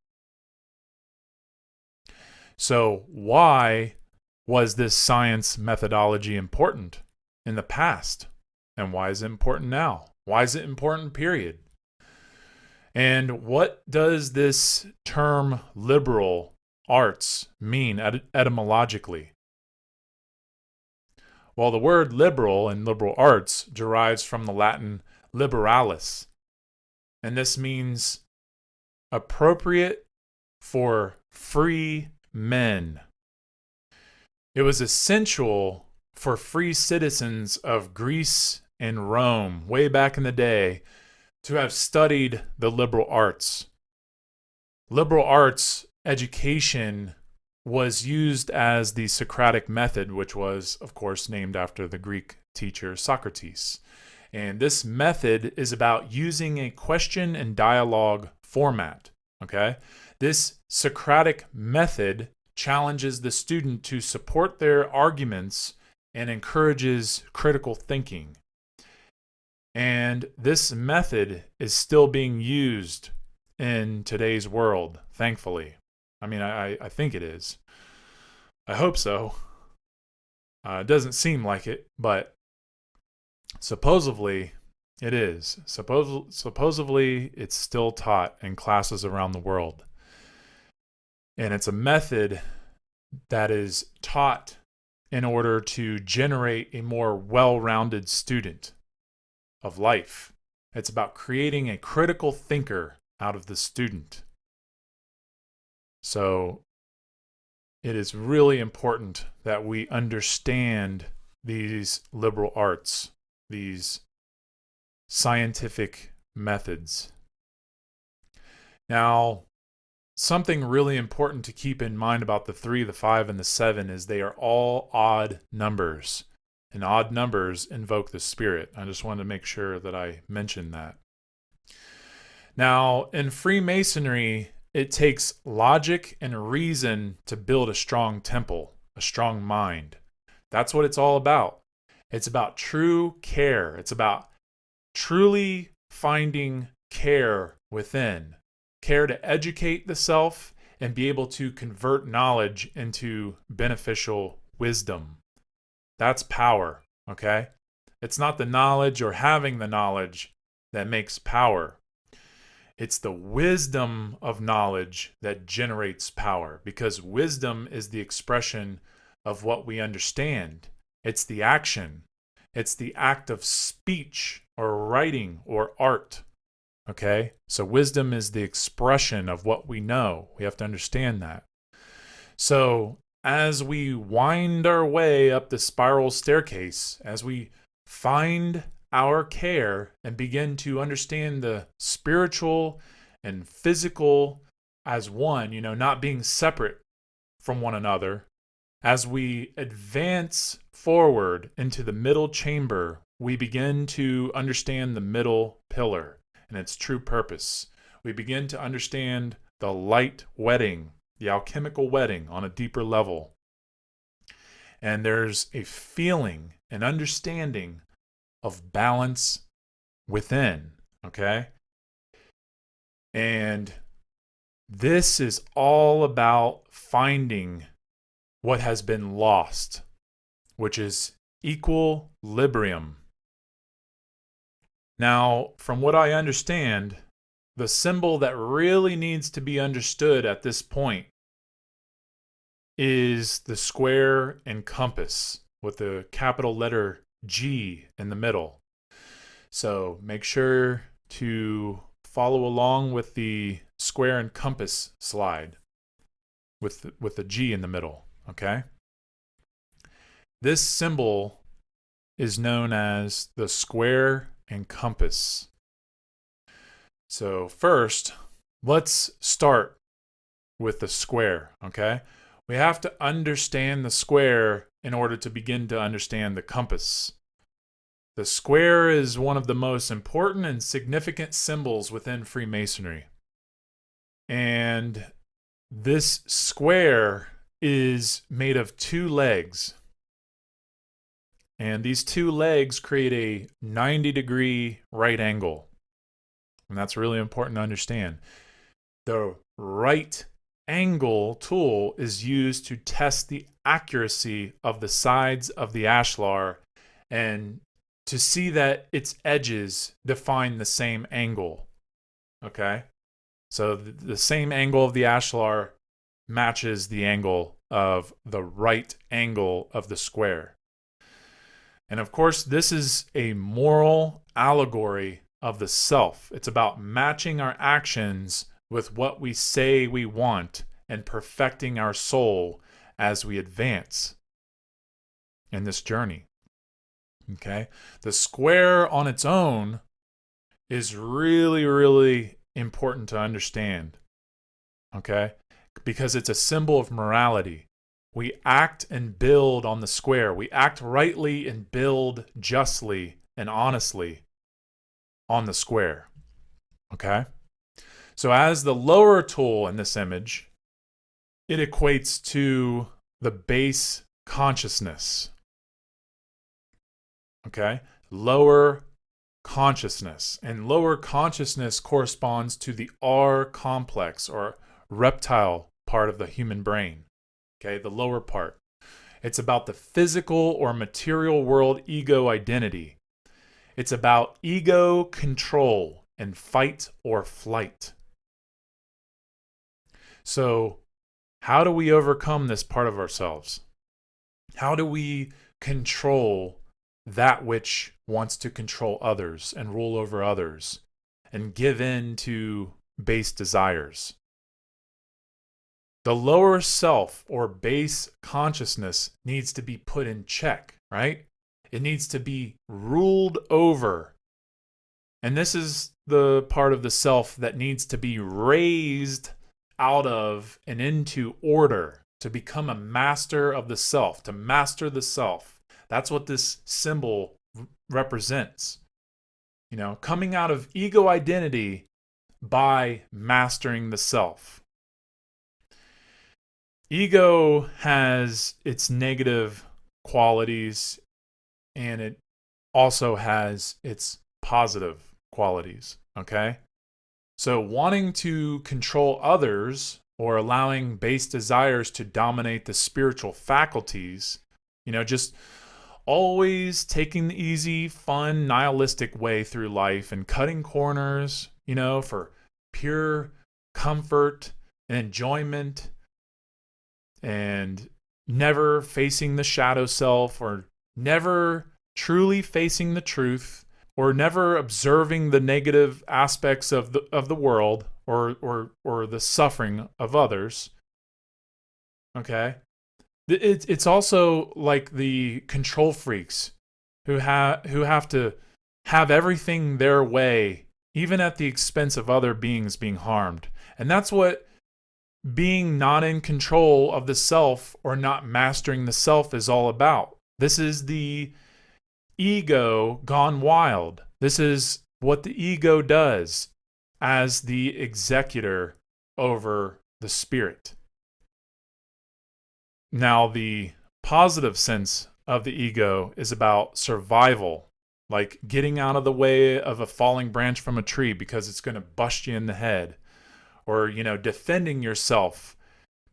Speaker 2: So why was this science methodology important in the past? And why is it important now? Why is it important, period? And what does this term liberal arts mean etymologically? Well, the word liberal in liberal arts derives from the Latin liberalis, and this means appropriate for free men. It was essential for free citizens of Greece and Rome way back in the day to have studied the liberal arts. Liberal arts education was used as the Socratic method, which was, of course, named after the Greek teacher Socrates. And this method is about using a question and dialogue format. Okay? This Socratic method challenges the student to support their arguments and encourages critical thinking. And this method is still being used in today's world, thankfully. I mean, I think it is. I hope so. It doesn't seem like it, but supposedly it is. Supposedly it's still taught in classes around the world. And it's a method that is taught in order to generate a more well-rounded student of life. It's about creating a critical thinker out of the student. So it is really important that we understand these liberal arts, these scientific methods. Now, something really important to keep in mind about the 3, the 5, and the 7 is they are all odd numbers. And odd numbers invoke the spirit. I just wanted to make sure that I mentioned that. Now, in Freemasonry, it takes logic and reason to build a strong temple, a strong mind. That's what it's all about. It's about true care. It's about truly finding care within. Care to educate the self and be able to convert knowledge into beneficial wisdom. That's power, okay? It's not the knowledge or having the knowledge that makes power. It's the wisdom of knowledge that generates power, because wisdom is the expression of what we understand. It's the action. It's the act of speech or writing or art, okay? So wisdom is the expression of what we know. We have to understand that. So as we wind our way up the spiral staircase, as we find our care and begin to understand the spiritual and physical as one, not being separate from one another, as we advance forward into the middle chamber, we begin to understand the middle pillar and its true purpose. We begin to understand the light wedding, the alchemical wedding on a deeper level. And there's a feeling, an understanding of balance within, okay? And this is all about finding what has been lost, which is equilibrium. Now, from what I understand, the symbol that really needs to be understood at this point is the square and compass with the capital letter G in the middle. So make sure to follow along with the square and compass slide with the G in the middle, okay? This symbol is known as the square and compass. So first, let's start with the square, okay? We have to understand the square in order to begin to understand the compass. The square is one of the most important and significant symbols within Freemasonry. And this square is made of two legs. And these two legs create a 90-degree right angle. And that's really important to understand. The right angle tool is used to test the accuracy of the sides of the ashlar and to see that its edges define the same angle. Okay? So the same angle of the ashlar matches the angle of the right angle of the square. And of course, this is a moral allegory of the self. It's about matching our actions with what we say we want and perfecting our soul as we advance in this journey. Okay? The square on its own is really, really important to understand. Okay? Because it's a symbol of morality. We act and build on the square. We act rightly and build justly and honestly on the square. Okay? So as the lower tool in this image, it equates to the base consciousness. Okay? Lower consciousness. And lower consciousness corresponds to the R complex or reptile part of the human brain. Okay? The lower part. It's about the physical or material world ego identity. It's about ego control and fight or flight. So, how do we overcome this part of ourselves? How do we control that which wants to control others and rule over others and give in to base desires? The lower self or base consciousness needs to be put in check, right? It needs to be ruled over. And this is the part of the self that needs to be raised out of and into order to become a master of the self, to master the self. That's what this symbol represents. You know, coming out of ego identity by mastering the self. Ego has its negative qualities and it also has its positive qualities, okay? So wanting to control others or allowing base desires to dominate the spiritual faculties, you know, just always taking the easy, fun, nihilistic way through life and cutting corners, you know, for pure comfort and enjoyment and never facing the shadow self or never truly facing the truth or never observing the negative aspects of the world or the suffering of others. Okay? It's also like the control freaks who have to have everything their way, even at the expense of other beings being harmed. And that's what being not in control of the self or not mastering the self is all about. This is the ego gone wild. This is what the ego does as the executor over the spirit. Now, the positive sense of the ego is about survival, like getting out of the way of a falling branch from a tree because it's going to bust you in the head, or, you know, defending yourself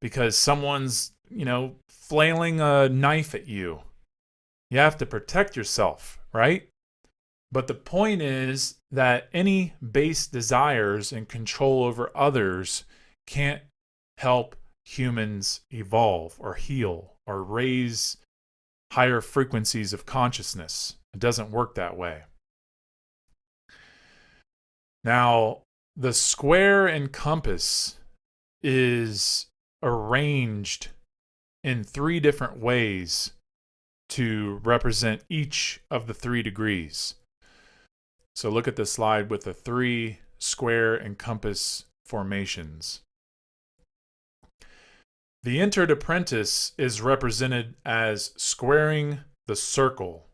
Speaker 2: because someone's, you know, flailing a knife at you. You have to protect yourself, right? But the point is that any base desires and control over others can't help humans evolve or heal or raise higher frequencies of consciousness. It doesn't work that way. Now, the square and compass is arranged in 3 different ways to represent each of the 3 degrees. So look at the slide with the 3 square and compass formations. The entered apprentice is represented as squaring the circle.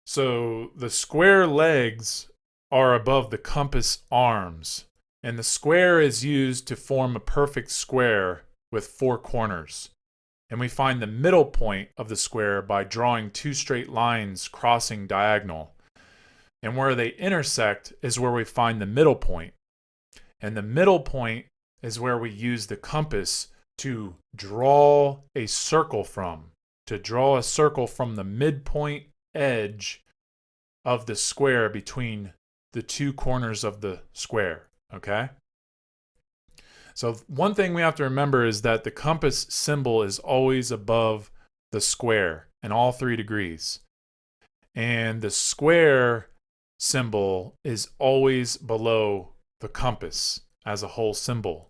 Speaker 2: So the square legs are above the compass arms, and the square is used to form a perfect square with 4 corners. And we find the middle point of the square by drawing 2 straight lines crossing diagonal. And where they intersect is where we find the middle point. And the middle point is where we use the compass to draw a circle from. To draw a circle from the midpoint edge of the square between the 2 corners of the square. Okay? So one thing we have to remember is that the compass symbol is always above the square in all 3 degrees. And the square symbol is always below the compass as a whole symbol.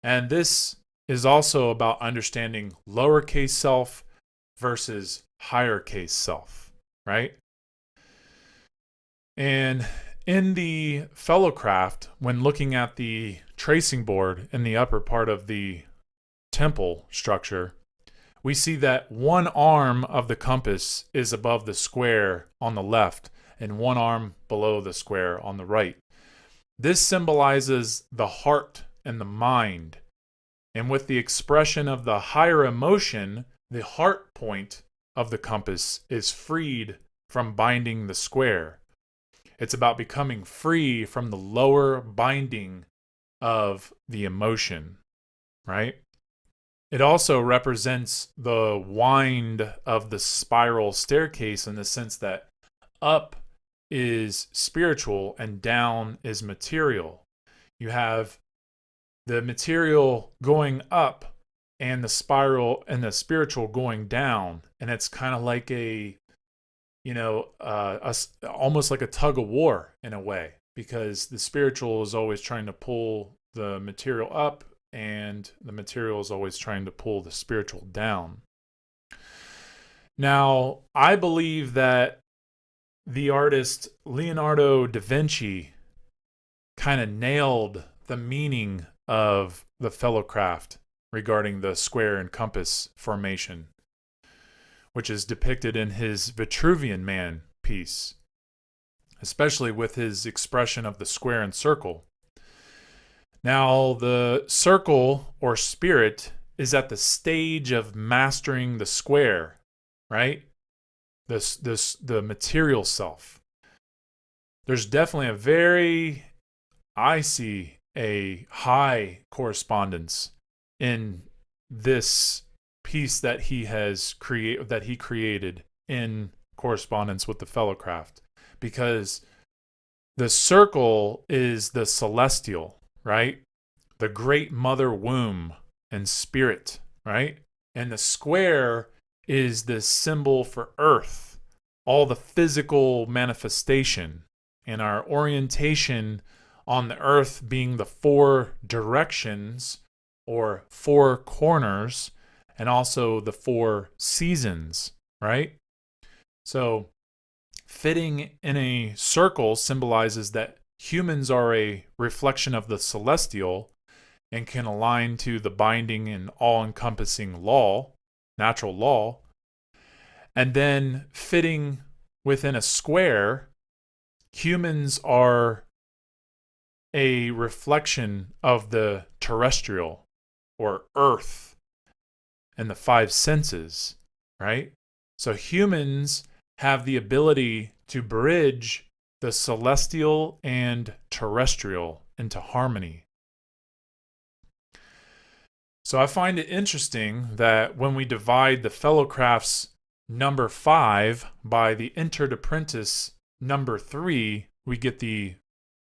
Speaker 2: And this is also about understanding lowercase self versus higher case self, right? And in the Fellowcraft, when looking at the tracing board in the upper part of the temple structure, we see that one arm of the compass is above the square on the left and one arm below the square on the right. This symbolizes the heart and the mind. And with the expression of the higher emotion, the heart point of the compass is freed from binding the square. It's about becoming free from the lower binding of the emotion, right? It also represents the wind of the spiral staircase in the sense that up is spiritual and down is material. You have the material going up and the spiral and the spiritual going down, and it's kind of like almost like a tug of war in a way, because the spiritual is always trying to pull the material up and the material is always trying to pull the spiritual down. Now, I believe that the artist Leonardo da Vinci kind of nailed the meaning of the Fellowcraft regarding the square and compass formation, which is depicted in his Vitruvian Man piece, especially with his expression of the square and circle. Now, the circle or spirit is at the stage of mastering the square, right? The material self. There's definitely I see a high correspondence in this piece that he created in correspondence with the Fellowcraft, because the circle is the celestial, right? The great mother womb and spirit, right? And the square is the symbol for earth, all the physical manifestation, and our orientation on the earth being the 4 directions or 4 corners, and also the 4 seasons, right? So fitting in a circle symbolizes that humans are a reflection of the celestial and can align to the binding and all-encompassing law, natural law. And then fitting within a square, humans are a reflection of the terrestrial or earth and the 5 senses, right? So humans have the ability to bridge the celestial and terrestrial into harmony. So I find it interesting that when we divide the Fellowcraft's number 5 by the entered apprentice number 3, we get the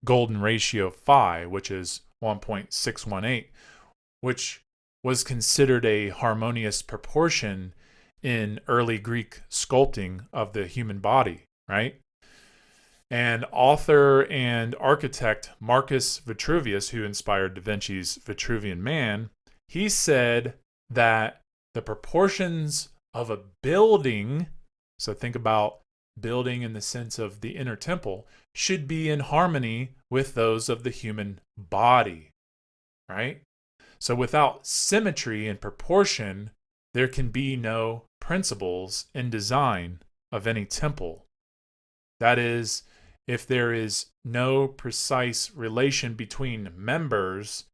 Speaker 2: golden ratio phi, which is 1.618, which was considered a harmonious proportion in early Greek sculpting of the human body, right? And author and architect Marcus Vitruvius, who inspired Da Vinci's Vitruvian Man, he said that the proportions of a building, so think about building in the sense of the inner temple, should be in harmony with those of the human body, right? So without symmetry and proportion, there can be no principles in design of any temple. That is, if there is no precise relation between members,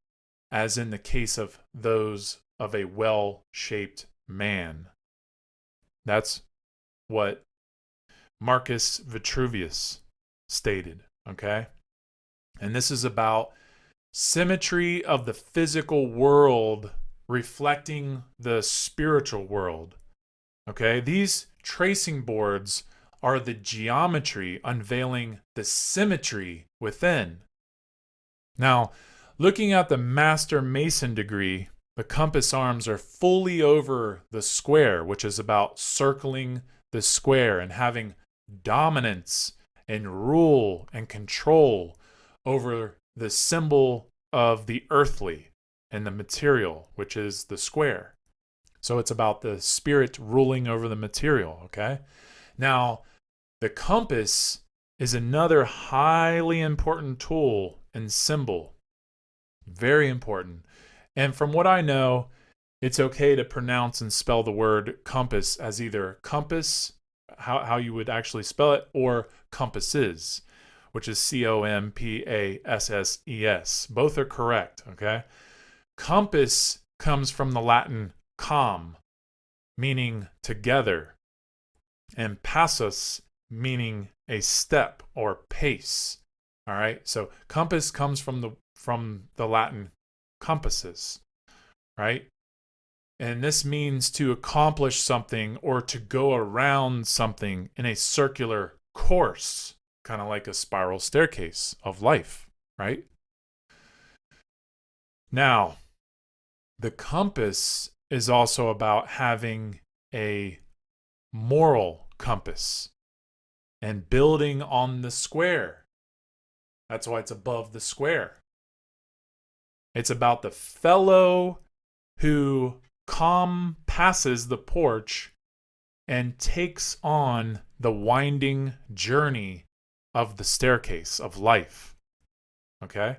Speaker 2: as in the case of those of a well-shaped man. That's what Marcus Vitruvius stated, okay? And this is about symmetry of the physical world reflecting the spiritual world, okay? These tracing boards are the geometry unveiling the symmetry within. Now, looking at the Master Mason degree, the compass arms are fully over the square, which is about circling the square and having dominance and rule and control over the symbol of the earthly and the material, which is the square. So it's about the spirit ruling over the material, okay? Now, the compass is another highly important tool and symbol. Very important. And from what I know, it's okay to pronounce and spell the word compass as either compass, how you would actually spell it, or compasses, which is Compasses. Both are correct, okay? Compass comes from the Latin com, meaning together, and passus, meaning a step or pace. All right? So compass comes from the Latin compasses, right? And this means to accomplish something or to go around something in a circular course, kind of like a spiral staircase of life, right? Now, the compass is also about having a moral compass and building on the square. That's why it's above the square. It's about the fellow who passes the porch and takes on the winding journey of the staircase of life. Okay?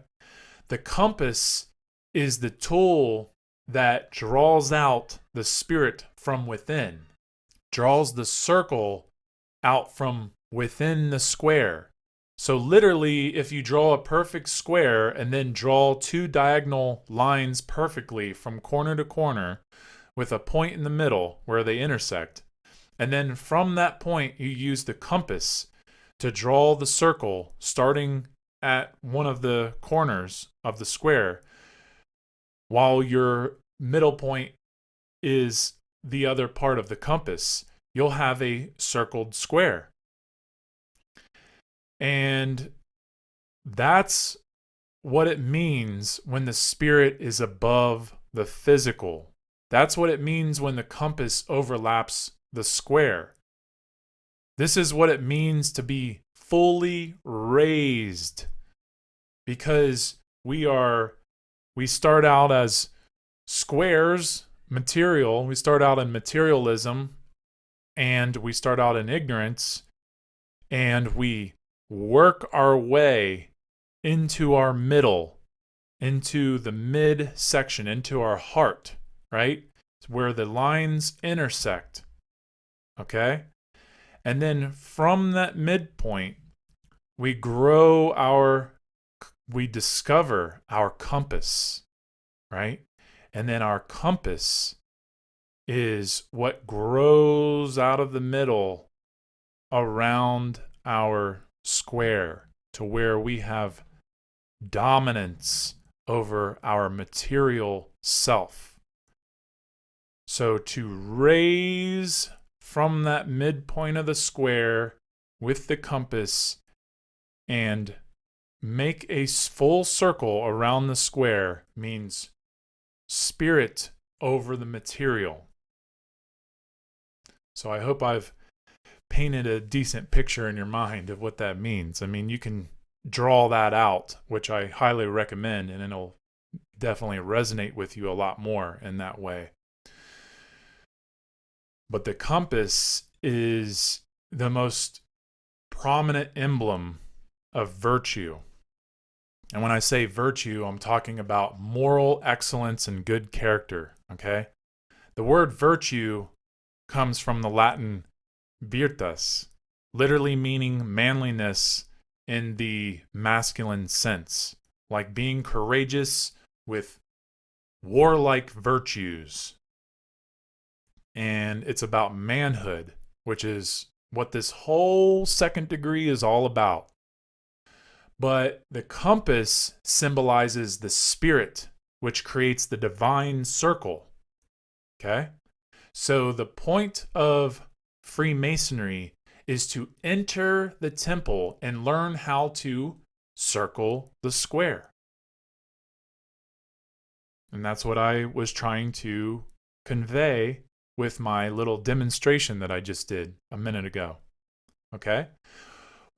Speaker 2: The compass is the tool that draws out the spirit from within, draws the circle out from within the square. So literally, if you draw a perfect square and then draw two diagonal lines perfectly from corner to corner with a point in the middle where they intersect, and then from that point you use the compass to draw the circle starting at one of the corners of the square, while your middle point is the other part of the compass, you'll have a circled square. And that's what it means when the spirit is above the physical. That's what it means when the compass overlaps the square. This is what it means to be fully raised, because we start out as squares, material. We start out in materialism, and we start out in ignorance, and we work our way into our middle, into the mid section, into our heart, right? It's where the lines intersect, okay? And then from that midpoint, we discover our compass, right? And then our compass is what grows out of the middle around our square to where we have dominance over our material self. So to raise from that midpoint of the square with the compass and make a full circle around the square means spirit over the material. So I hope I've painted a decent picture in your mind of what that means. I mean, you can draw that out, which I highly recommend, and it'll definitely resonate with you a lot more in that way. But the compass is the most prominent emblem of virtue. And when I say virtue, I'm talking about moral excellence and good character, okay? The word virtue comes from the Latin virtus, literally meaning manliness in the masculine sense, like being courageous with warlike virtues. And it's about manhood, which is what this whole second degree is all about. But the compass symbolizes the spirit, which creates the divine circle. Okay? So the point of Freemasonry is to enter the temple and learn how to circle the square. And that's what I was trying to convey with my little demonstration that I just did a minute ago. Okay?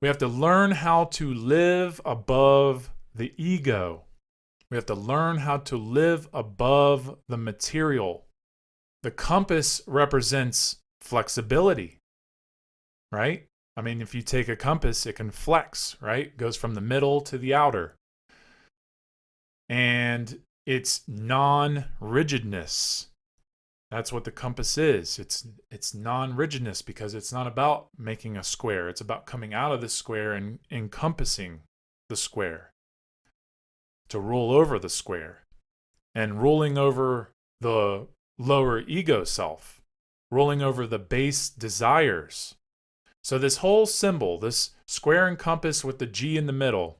Speaker 2: We have to learn how to live above the ego. We have to learn how to live above the material. The compass represents flexibility, right? I mean, if you take a compass, it can flex, right? It goes from the middle to the outer. And it's non-rigidness. That's what the compass is. It's non-rigidness because it's not about making a square. It's about coming out of the square and encompassing the square to rule over the square and ruling over the lower ego self, ruling over the base desires. So this whole symbol, this square and compass with the G in the middle,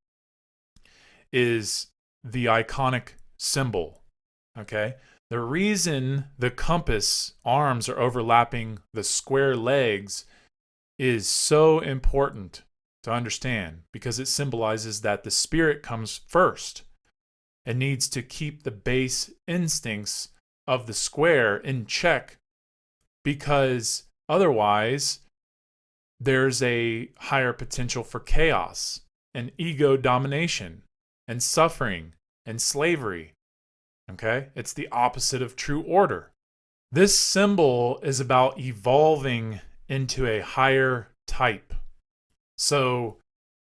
Speaker 2: is the iconic symbol, okay? The reason the compass arms are overlapping the square legs is so important to understand because it symbolizes that the spirit comes first and needs to keep the base instincts of the square in check because otherwise there's a higher potential for chaos and ego domination and suffering and slavery. Okay? It's the opposite of true order. This symbol is about evolving into a higher type. So,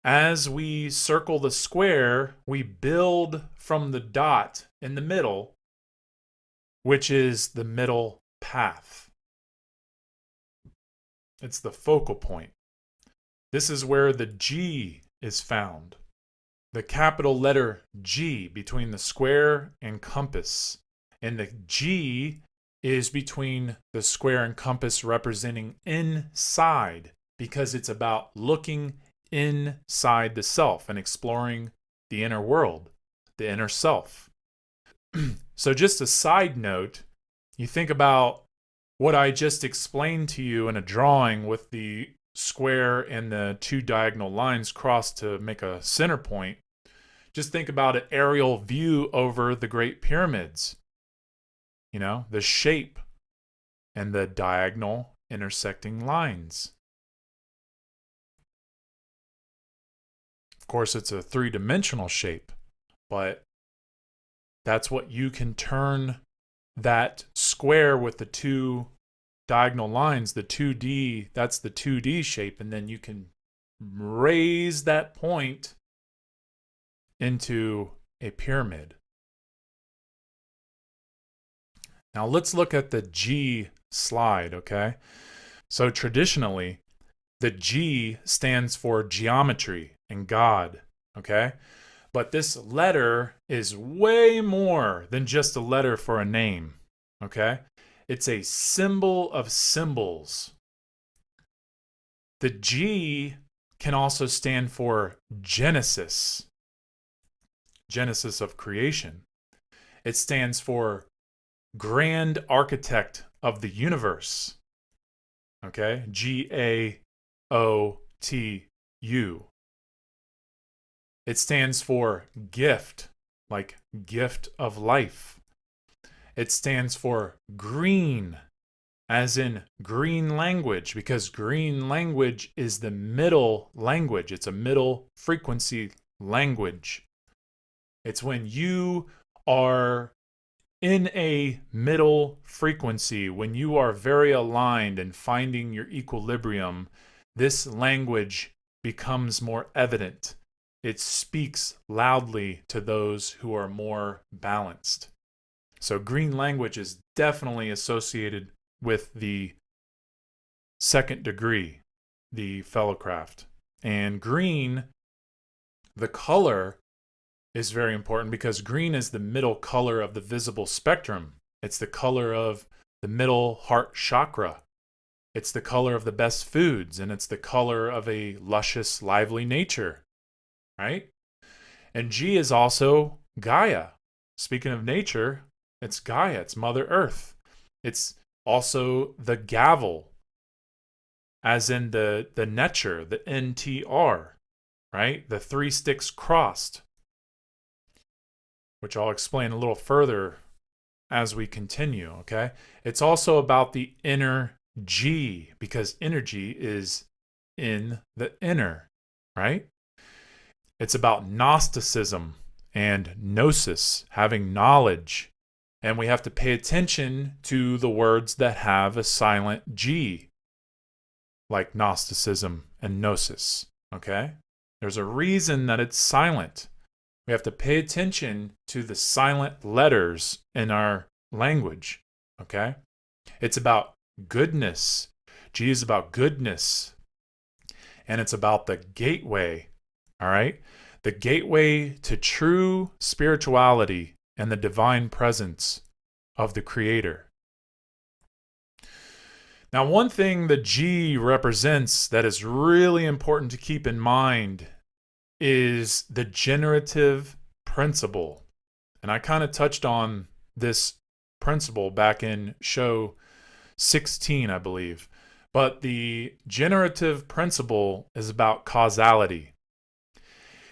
Speaker 2: as we circle the square, we build from the dot in the middle, which is the middle path. It's the focal point. This is where the G is found. The capital letter G between the square and compass. And the G is between the square and compass representing inside because it's about looking inside the self and exploring the inner world, the inner self. So just a side note, you think about what I just explained to you in a drawing with the square and the two diagonal lines crossed to make a center point. Just think about an aerial view over the Great Pyramids. You know, the shape and the diagonal intersecting lines. Of course, it's a three-dimensional shape, but that's what you can turn that square with the two diagonal lines, the 2D, that's the 2D shape, and then you can raise that point into a pyramid. Now let's look at the G slide, okay? So traditionally, the G stands for geometry and God, okay? But this letter is way more than just a letter for a name, okay? It's a symbol of symbols. The G can also stand for Genesis, Genesis of creation. It stands for Grand Architect of the Universe, okay? G-A-O-T-U. It stands for gift, like gift of life. It stands for green, as in green language, because green language is the middle language. It's a middle frequency language. It's when you are in a middle frequency, when you are very aligned and finding your equilibrium, this language becomes more evident. It speaks loudly to those who are more balanced. So green language is definitely associated with the second degree, the Fellowcraft. And green, the color, is very important because green is the middle color of the visible spectrum. It's the color of the middle heart chakra. It's the color of the best foods, and it's the color of a luscious, lively nature, right? And G is also Gaia. Speaking of nature, it's Gaia, it's Mother Earth. It's also the gavel, as in the netcher, the NTR, right? The three sticks crossed, which I'll explain a little further as we continue, okay? It's also about the inner G, because energy is in the inner, right? It's about Gnosticism and gnosis, having knowledge. And we have to pay attention to the words that have a silent G, like Gnosticism and gnosis, okay? There's a reason that it's silent. We have to pay attention to the silent letters in our language, okay? It's about goodness. G is about goodness. And it's about the gateway, all right? The gateway to true spirituality and the divine presence of the Creator. Now, one thing the G represents that is really important to keep in mind is the generative principle. And I kind of touched on this principle back in show 16, I believe. But the generative principle is about causality.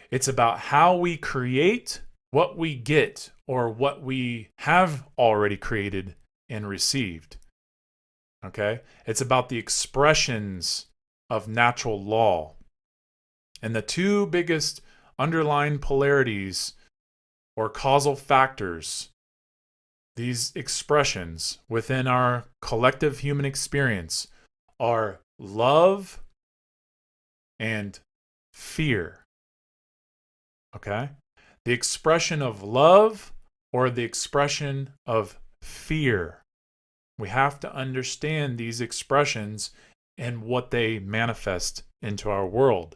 Speaker 2: It's about how we create what we get, or what we have already created and received. Okay? It's about the expressions of natural law. And the two biggest underlying polarities or causal factors, these expressions within our collective human experience, are love and fear. Okay? The expression of love or the expression of fear. We have to understand these expressions and what they manifest into our world.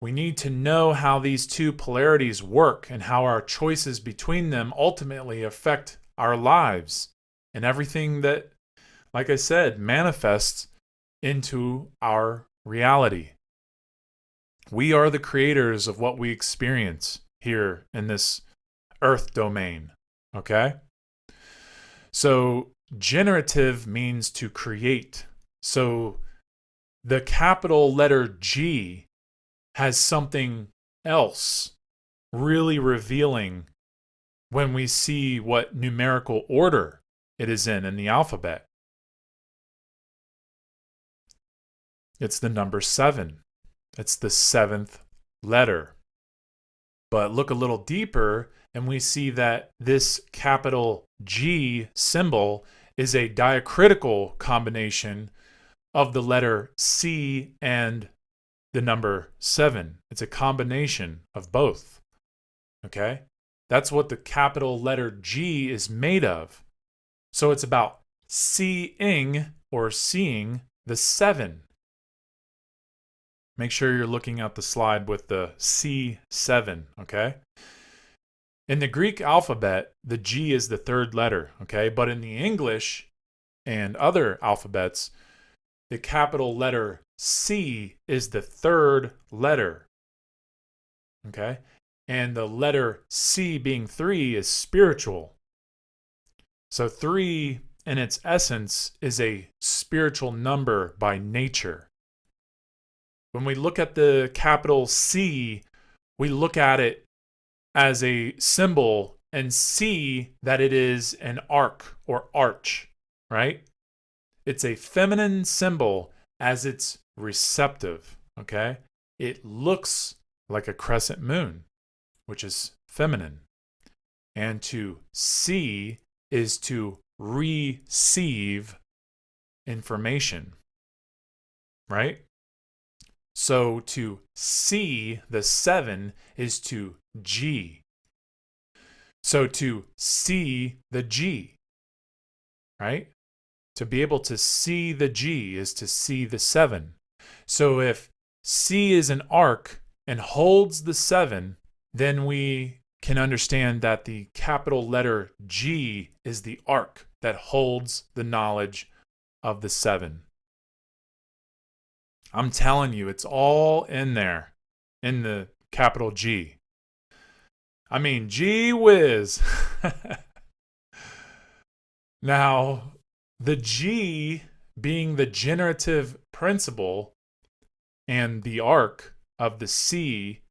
Speaker 2: We need to know how these two polarities work and how our choices between them ultimately affect our lives and everything that, like I said, manifests into our reality. We are the creators of what we experience here in this earth domain, okay? So generative means to create. So the capital letter G has something else really revealing when we see what numerical order it is in the alphabet. It's the number 7. It's the 7th letter. But look a little deeper and we see that this capital G symbol is a diacritical combination of the letter C and the number 7. It's a combination of both. Okay? That's what the capital letter G is made of. So it's about seeing or seeing the 7. Make sure you're looking at the slide with the C7, okay? In the Greek alphabet, the G is the 3rd letter, okay? But in the English and other alphabets, the capital letter C is the 3rd letter, okay? And the letter C being 3 is spiritual. So 3 in its essence is a spiritual number by nature. When we look at the capital C, we look at it as a symbol and see that it is an arc or arch, right? It's a feminine symbol as it's receptive, okay? It looks like a crescent moon, which is feminine. And to see is to receive information, right? So to see the 7 is to G. So to see the G, right? To be able to see the G is to see the 7. So if C is an arc and holds the 7, then we can understand that the capital letter G is the arc that holds the knowledge of the 7. I'm telling you, it's all in there, in the capital G. I mean, gee whiz. Now, the G being the generative principle and the arc of the C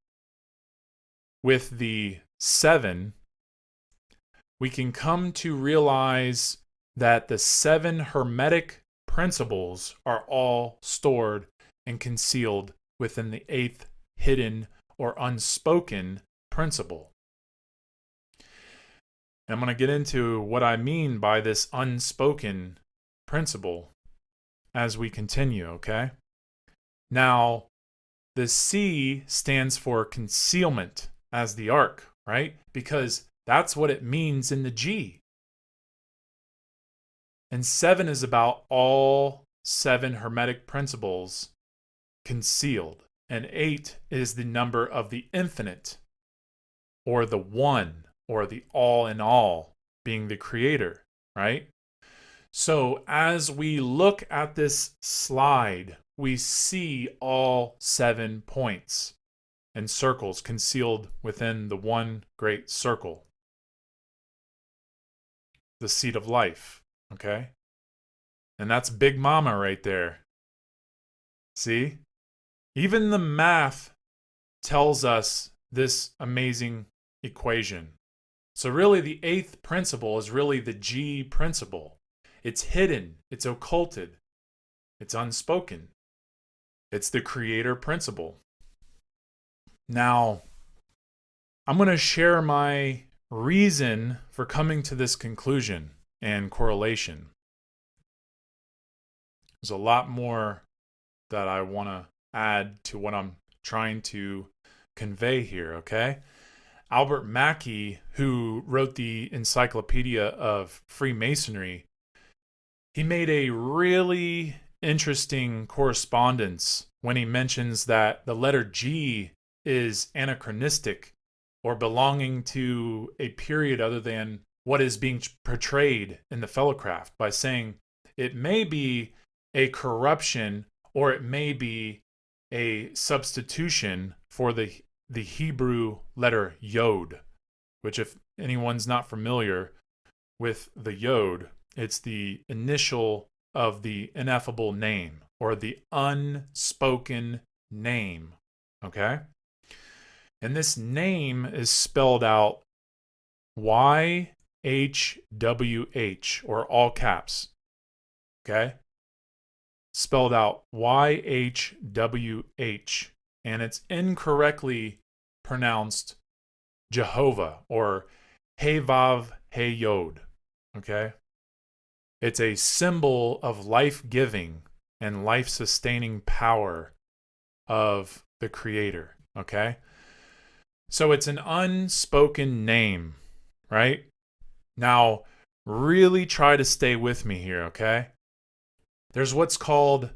Speaker 2: with the 7, we can come to realize that the 7 hermetic principles are all stored and concealed within the 8th hidden or unspoken principle. I'm going to get into what I mean by this unspoken principle as we continue, okay? Now, the C stands for concealment as the arc, right? Because that's what it means in the G. And 7 is about all 7 hermetic principles concealed. And 8 is the number of the infinite, or the one, or the all in all, being the creator, right? So as we look at this slide, we see all 7 points and circles concealed within the one great circle, the seed of life, okay? And that's Big Mama right there. See? Even the math tells us this amazing equation. So really the 8th principle is really the G principle. It's hidden, it's occulted, it's unspoken. It's the creator principle. Now, I'm going to share my reason for coming to this conclusion and correlation. There's a lot more that I want to add to what I'm trying to convey here, okay? Albert Mackey, who wrote the Encyclopedia of Freemasonry, he made a really interesting correspondence when he mentions that the letter G is anachronistic or belonging to a period other than what is being portrayed in the Fellowcraft, by saying it may be a corruption or it may be a substitution for the Hebrew letter Yod, which, if anyone's not familiar with the Yod, it's the initial of the ineffable name, or the unspoken name, okay? And this name is spelled out YHWH, or all caps, okay? Spelled out YHWH, and it's incorrectly pronounced Jehovah, or Hey Vav Hey Yod, okay? It's a symbol of life-giving and life-sustaining power of the Creator, okay? So it's an unspoken name, right? Now, really try to stay with me here, okay? There's what's called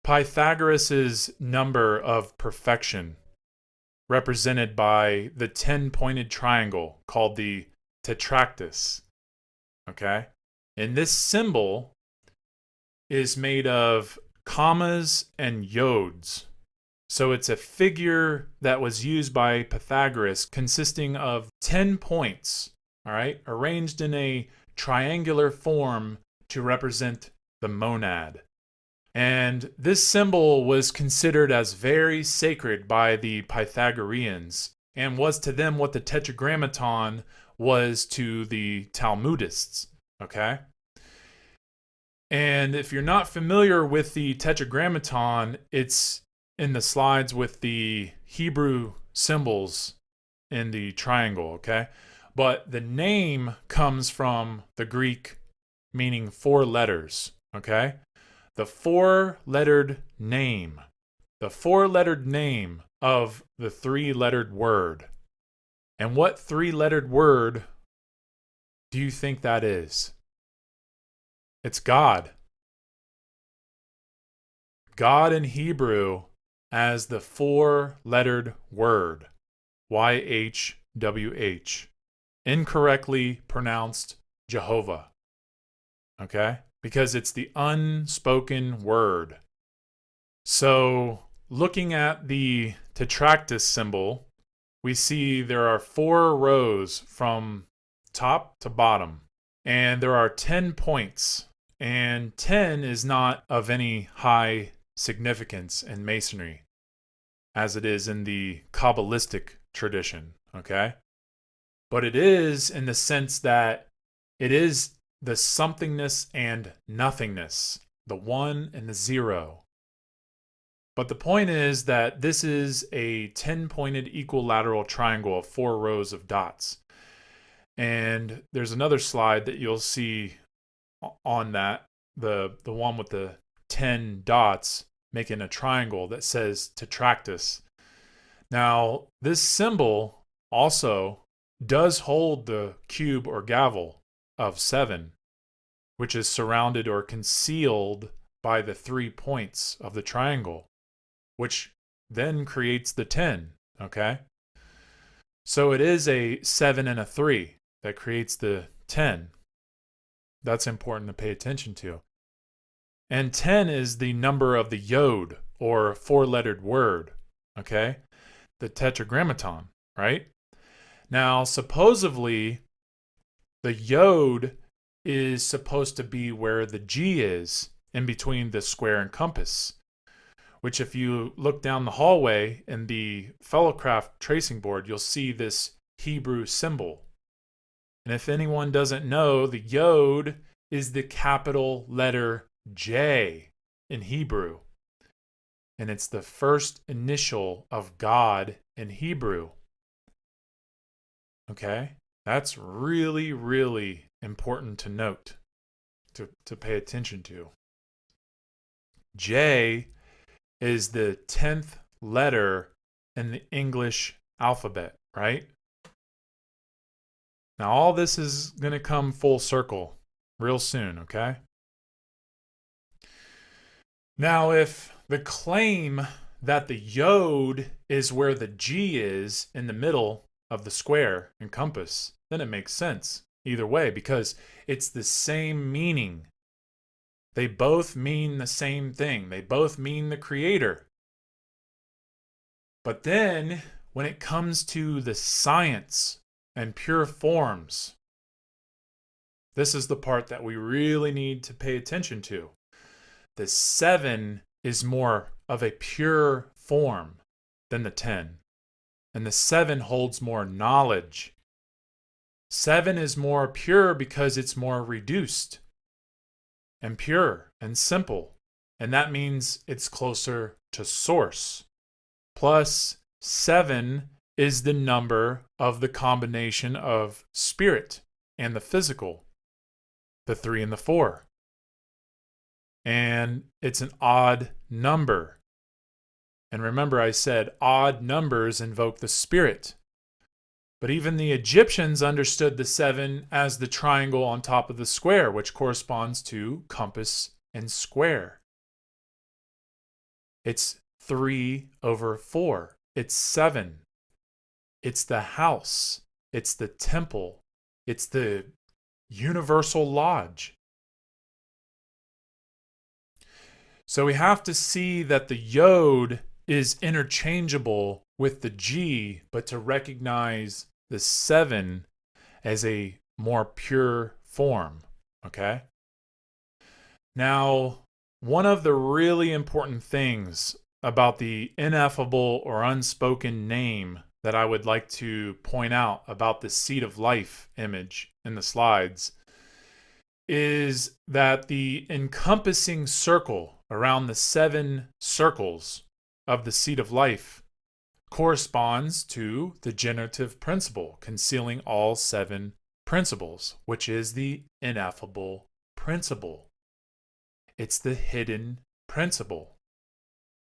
Speaker 2: Pythagoras' number of perfection, represented by the 10-pointed triangle called the tetractys, okay? And this symbol is made of commas and yods. So it's a figure that was used by Pythagoras consisting of 10 points, all right, arranged in a triangular form to represent the monad. And this symbol was considered as very sacred by the Pythagoreans and was to them what the Tetragrammaton was to the Talmudists, okay? And if you're not familiar with the Tetragrammaton, it's in the slides with the Hebrew symbols in the triangle, okay? But the name comes from the Greek meaning 4 letters, okay? The 4-lettered name. The 4-lettered name of the 3-lettered word. And what 3-lettered word do you think that is? It's God. God in Hebrew as the 4-lettered word. YHWH. Incorrectly pronounced Jehovah. Okay? Because it's the unspoken word. So, looking at the tetractys symbol, we see there are 4 rows from top to bottom. And there are 10 points. And 10 is not of any high significance in Masonry, as it is in the Kabbalistic tradition, okay? But it is in the sense that it is the somethingness and nothingness, the 1 and the 0. But the point is that this is a 10-pointed equilateral triangle of 4 rows of dots. And there's another slide that you'll see on that, the one with the 10 dots making a triangle that says tetractys. Now, this symbol also does hold the cube or gavel of 7, which is surrounded or concealed by the 3 points of the triangle, which then creates the 10, okay? So it is a 7 and a 3 that creates the 10. That's important to pay attention to. And 10 is the number of the yod, or 4-lettered word, okay? The tetragrammaton, right? Now, supposedly, the yod is supposed to be where the G is, in between the square and compass, which if you look down the hallway in the Fellowcraft tracing board, you'll see this Hebrew symbol. And if anyone doesn't know, the yod is the capital letter J in Hebrew. And it's the first initial of God in Hebrew. Okay? That's really, really important to note, to pay attention to. J is the 10th letter in the English alphabet, right? Now, all this is going to come full circle real soon, okay? Now, if the claim that the yod is where the G is in the middle of the square and compass, then it makes sense either way because it's the same meaning. They both mean the same thing. They both mean the creator. But then, when it comes to the science and pure forms, this is the part that we really need to pay attention to. The 7 is more of a pure form than the 10. And the 7 holds more knowledge. 7 is more pure because it's more reduced and pure and simple. And that means it's closer to source. Plus, 7 is the number of the combination of spirit and the physical, the 3 and the 4. And it's an odd number. And remember, I said odd numbers invoke the spirit. But even the Egyptians understood the 7 as the triangle on top of the square, which corresponds to compass and square. It's 3/4. It's 7. It's the house. It's the temple. It's the universal lodge. So we have to see that the yod is interchangeable with the G, but to recognize the 7 as a more pure form, okay? Now, one of the really important things about the ineffable or unspoken name that I would like to point out about the seed of life image in the slides is that the encompassing circle around the 7 circles of the seed of life corresponds to the generative principle, concealing all 7 principles, which is the ineffable principle. It's the hidden principle.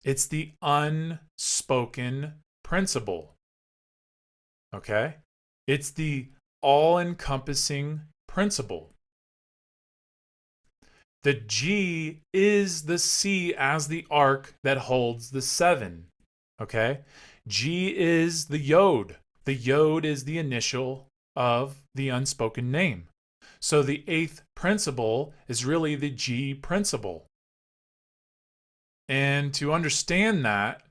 Speaker 2: It's the unspoken principle. Okay? It's the all-encompassing principle. The G is the C as the arc that holds the 7. Okay? G is the yod. The yod is the initial of the unspoken name. So the 8th principle is really the G principle. And to understand that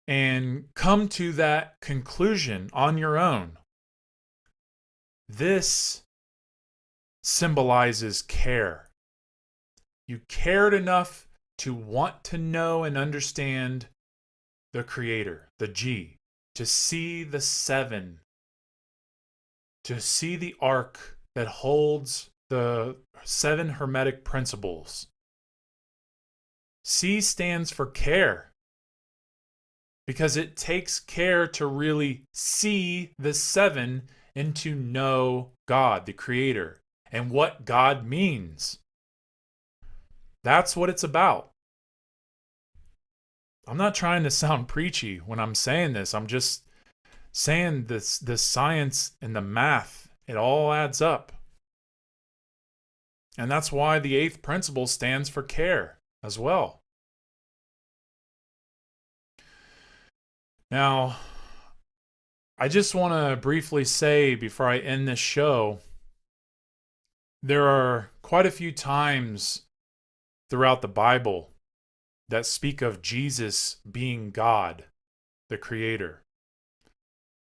Speaker 2: and come to that conclusion on your own, this symbolizes care. You cared enough to want to know and understand the Creator, the G, to see the 7, to see the arc that holds the 7 hermetic principles. C stands for care, because it takes care to really see the 7 and to know God, the Creator, and what God means. That's what it's about. I'm not trying to sound preachy when I'm saying this. I'm just saying this, the science and the math, it all adds up. And that's why the 8th principle stands for care as well. Now, I just want to briefly say before I end this show, there are quite a few times throughout the Bible that speak of Jesus being God, the Creator,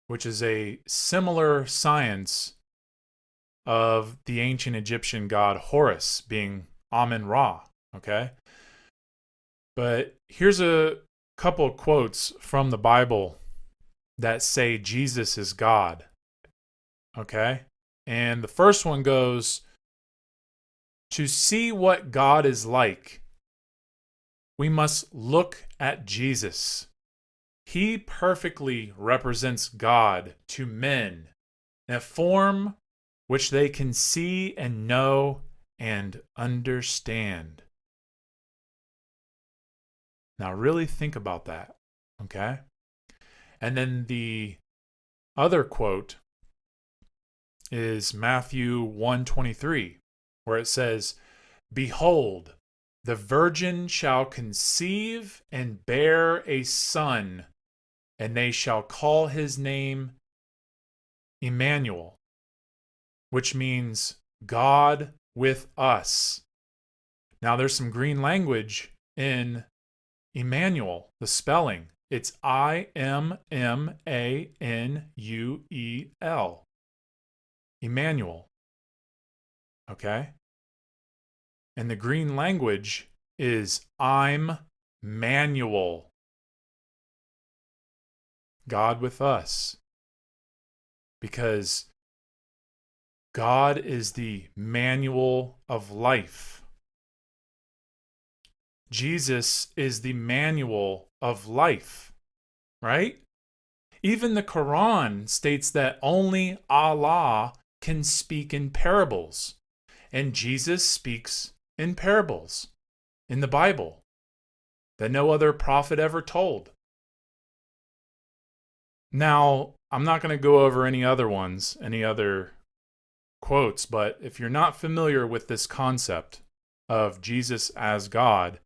Speaker 2: which is a similar science of the ancient Egyptian god Horus being Amen-Ra, okay? But here's a couple of quotes from the Bible that say Jesus is God, okay? And the first one goes, "To see what God is like, we must look at Jesus. He perfectly represents God to men in a form which they can see and know and understand." Now really think about that, okay? And then the other quote is Matthew 1:23, where it says, "Behold, the virgin shall conceive and bear a son, and they shall call his name Emmanuel," which means God with us. Now there's some green language in Emmanuel, the spelling. It's Immanuel. Emmanuel. Okay? And the green language is I'm manual. God with us. Because God is the manual of life. Jesus is the manual of life, right? Even the Quran states that only Allah can speak in parables, and Jesus speaks in parables in the Bible that no other prophet ever told. Now, I'm not going to go over any other ones, any other quotes, but if you're not familiar with this concept of Jesus as God,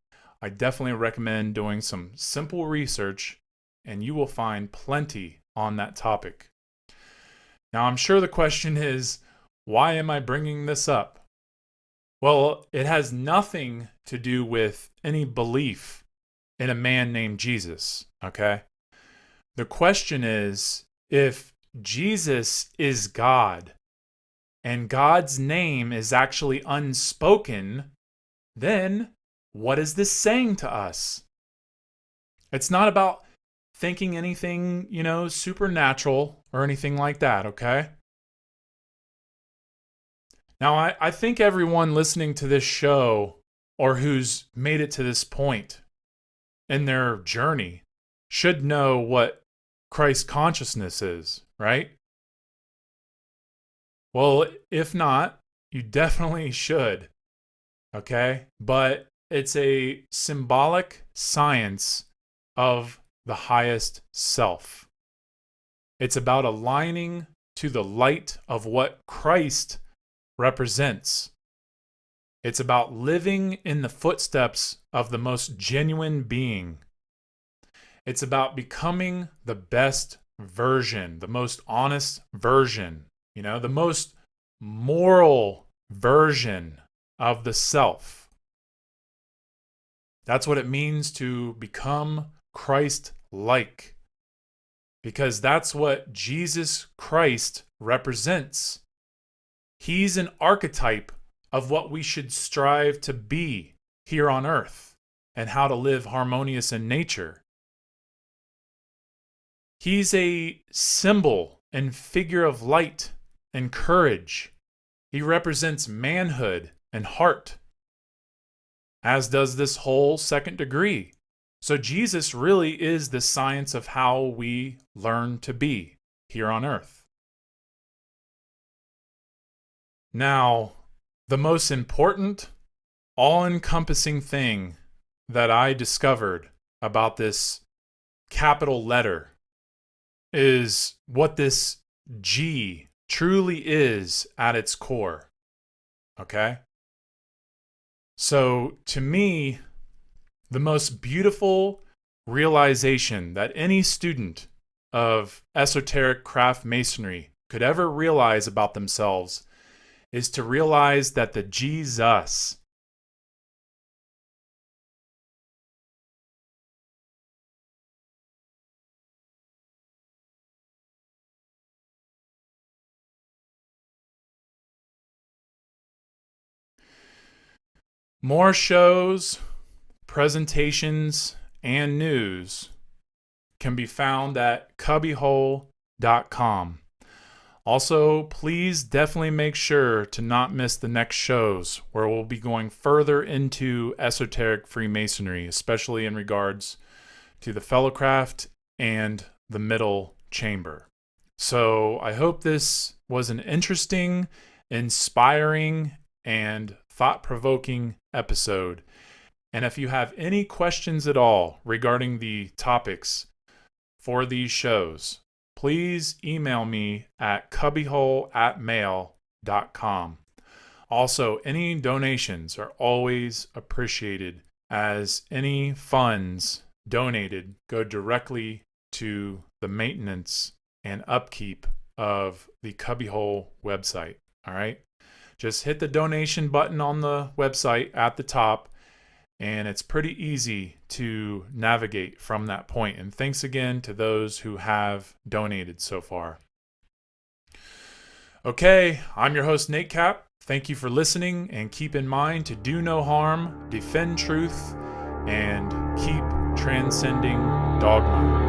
Speaker 2: I definitely recommend doing some simple research, and you will find plenty on that topic. Now, I'm sure the question is, why am I bringing this up? Well, it has nothing to do with any belief in a man named Jesus, okay? The question is, if Jesus is God, and God's name is actually unspoken, then what is this saying to us? It's not about thinking anything, supernatural or anything like that, okay? Now, I think everyone listening to this show or who's made it to this point in their journey should know what Christ consciousness is, right? Well, if not, you definitely should, okay? But it's a symbolic science of the highest self. It's about aligning to the light of what Christ represents. It's about living in the footsteps of the most genuine being. It's about becoming the best version, the most honest version, the most moral version of the self. That's what it means to become Christ-like, because that's what Jesus Christ represents. He's an archetype of what we should strive to be here on earth and how to live harmonious in nature. He's a symbol and figure of light and courage. He represents manhood and heart, as does this whole second degree. So Jesus really is the science of how we learn to be here on earth. Now, the most important, all-encompassing thing that I discovered about this capital letter is what this G truly is at its core. Okay? So, to me, the most beautiful realization that any student of esoteric craft masonry could ever realize about themselves is to realize that the Jesus more shows, presentations, and news can be found at Cubbywhole.com. Also, please definitely make sure to not miss the next shows where we'll be going further into esoteric Freemasonry, especially in regards to the Fellowcraft and the middle chamber. So I hope this was an interesting, inspiring, and thought-provoking episode. And if you have any questions at all regarding the topics for these shows, please email me at cubbyhole@mail.com. Also, any donations are always appreciated, as any funds donated go directly to the maintenance and upkeep of the Cubbywhole website. All right? Just hit the donation button on the website at the top, and it's pretty easy to navigate from that point. And thanks again to those who have donated so far. Okay, I'm your host, Nate Cap. Thank you for listening, and keep in mind to do no harm, defend truth, and keep transcending dogma.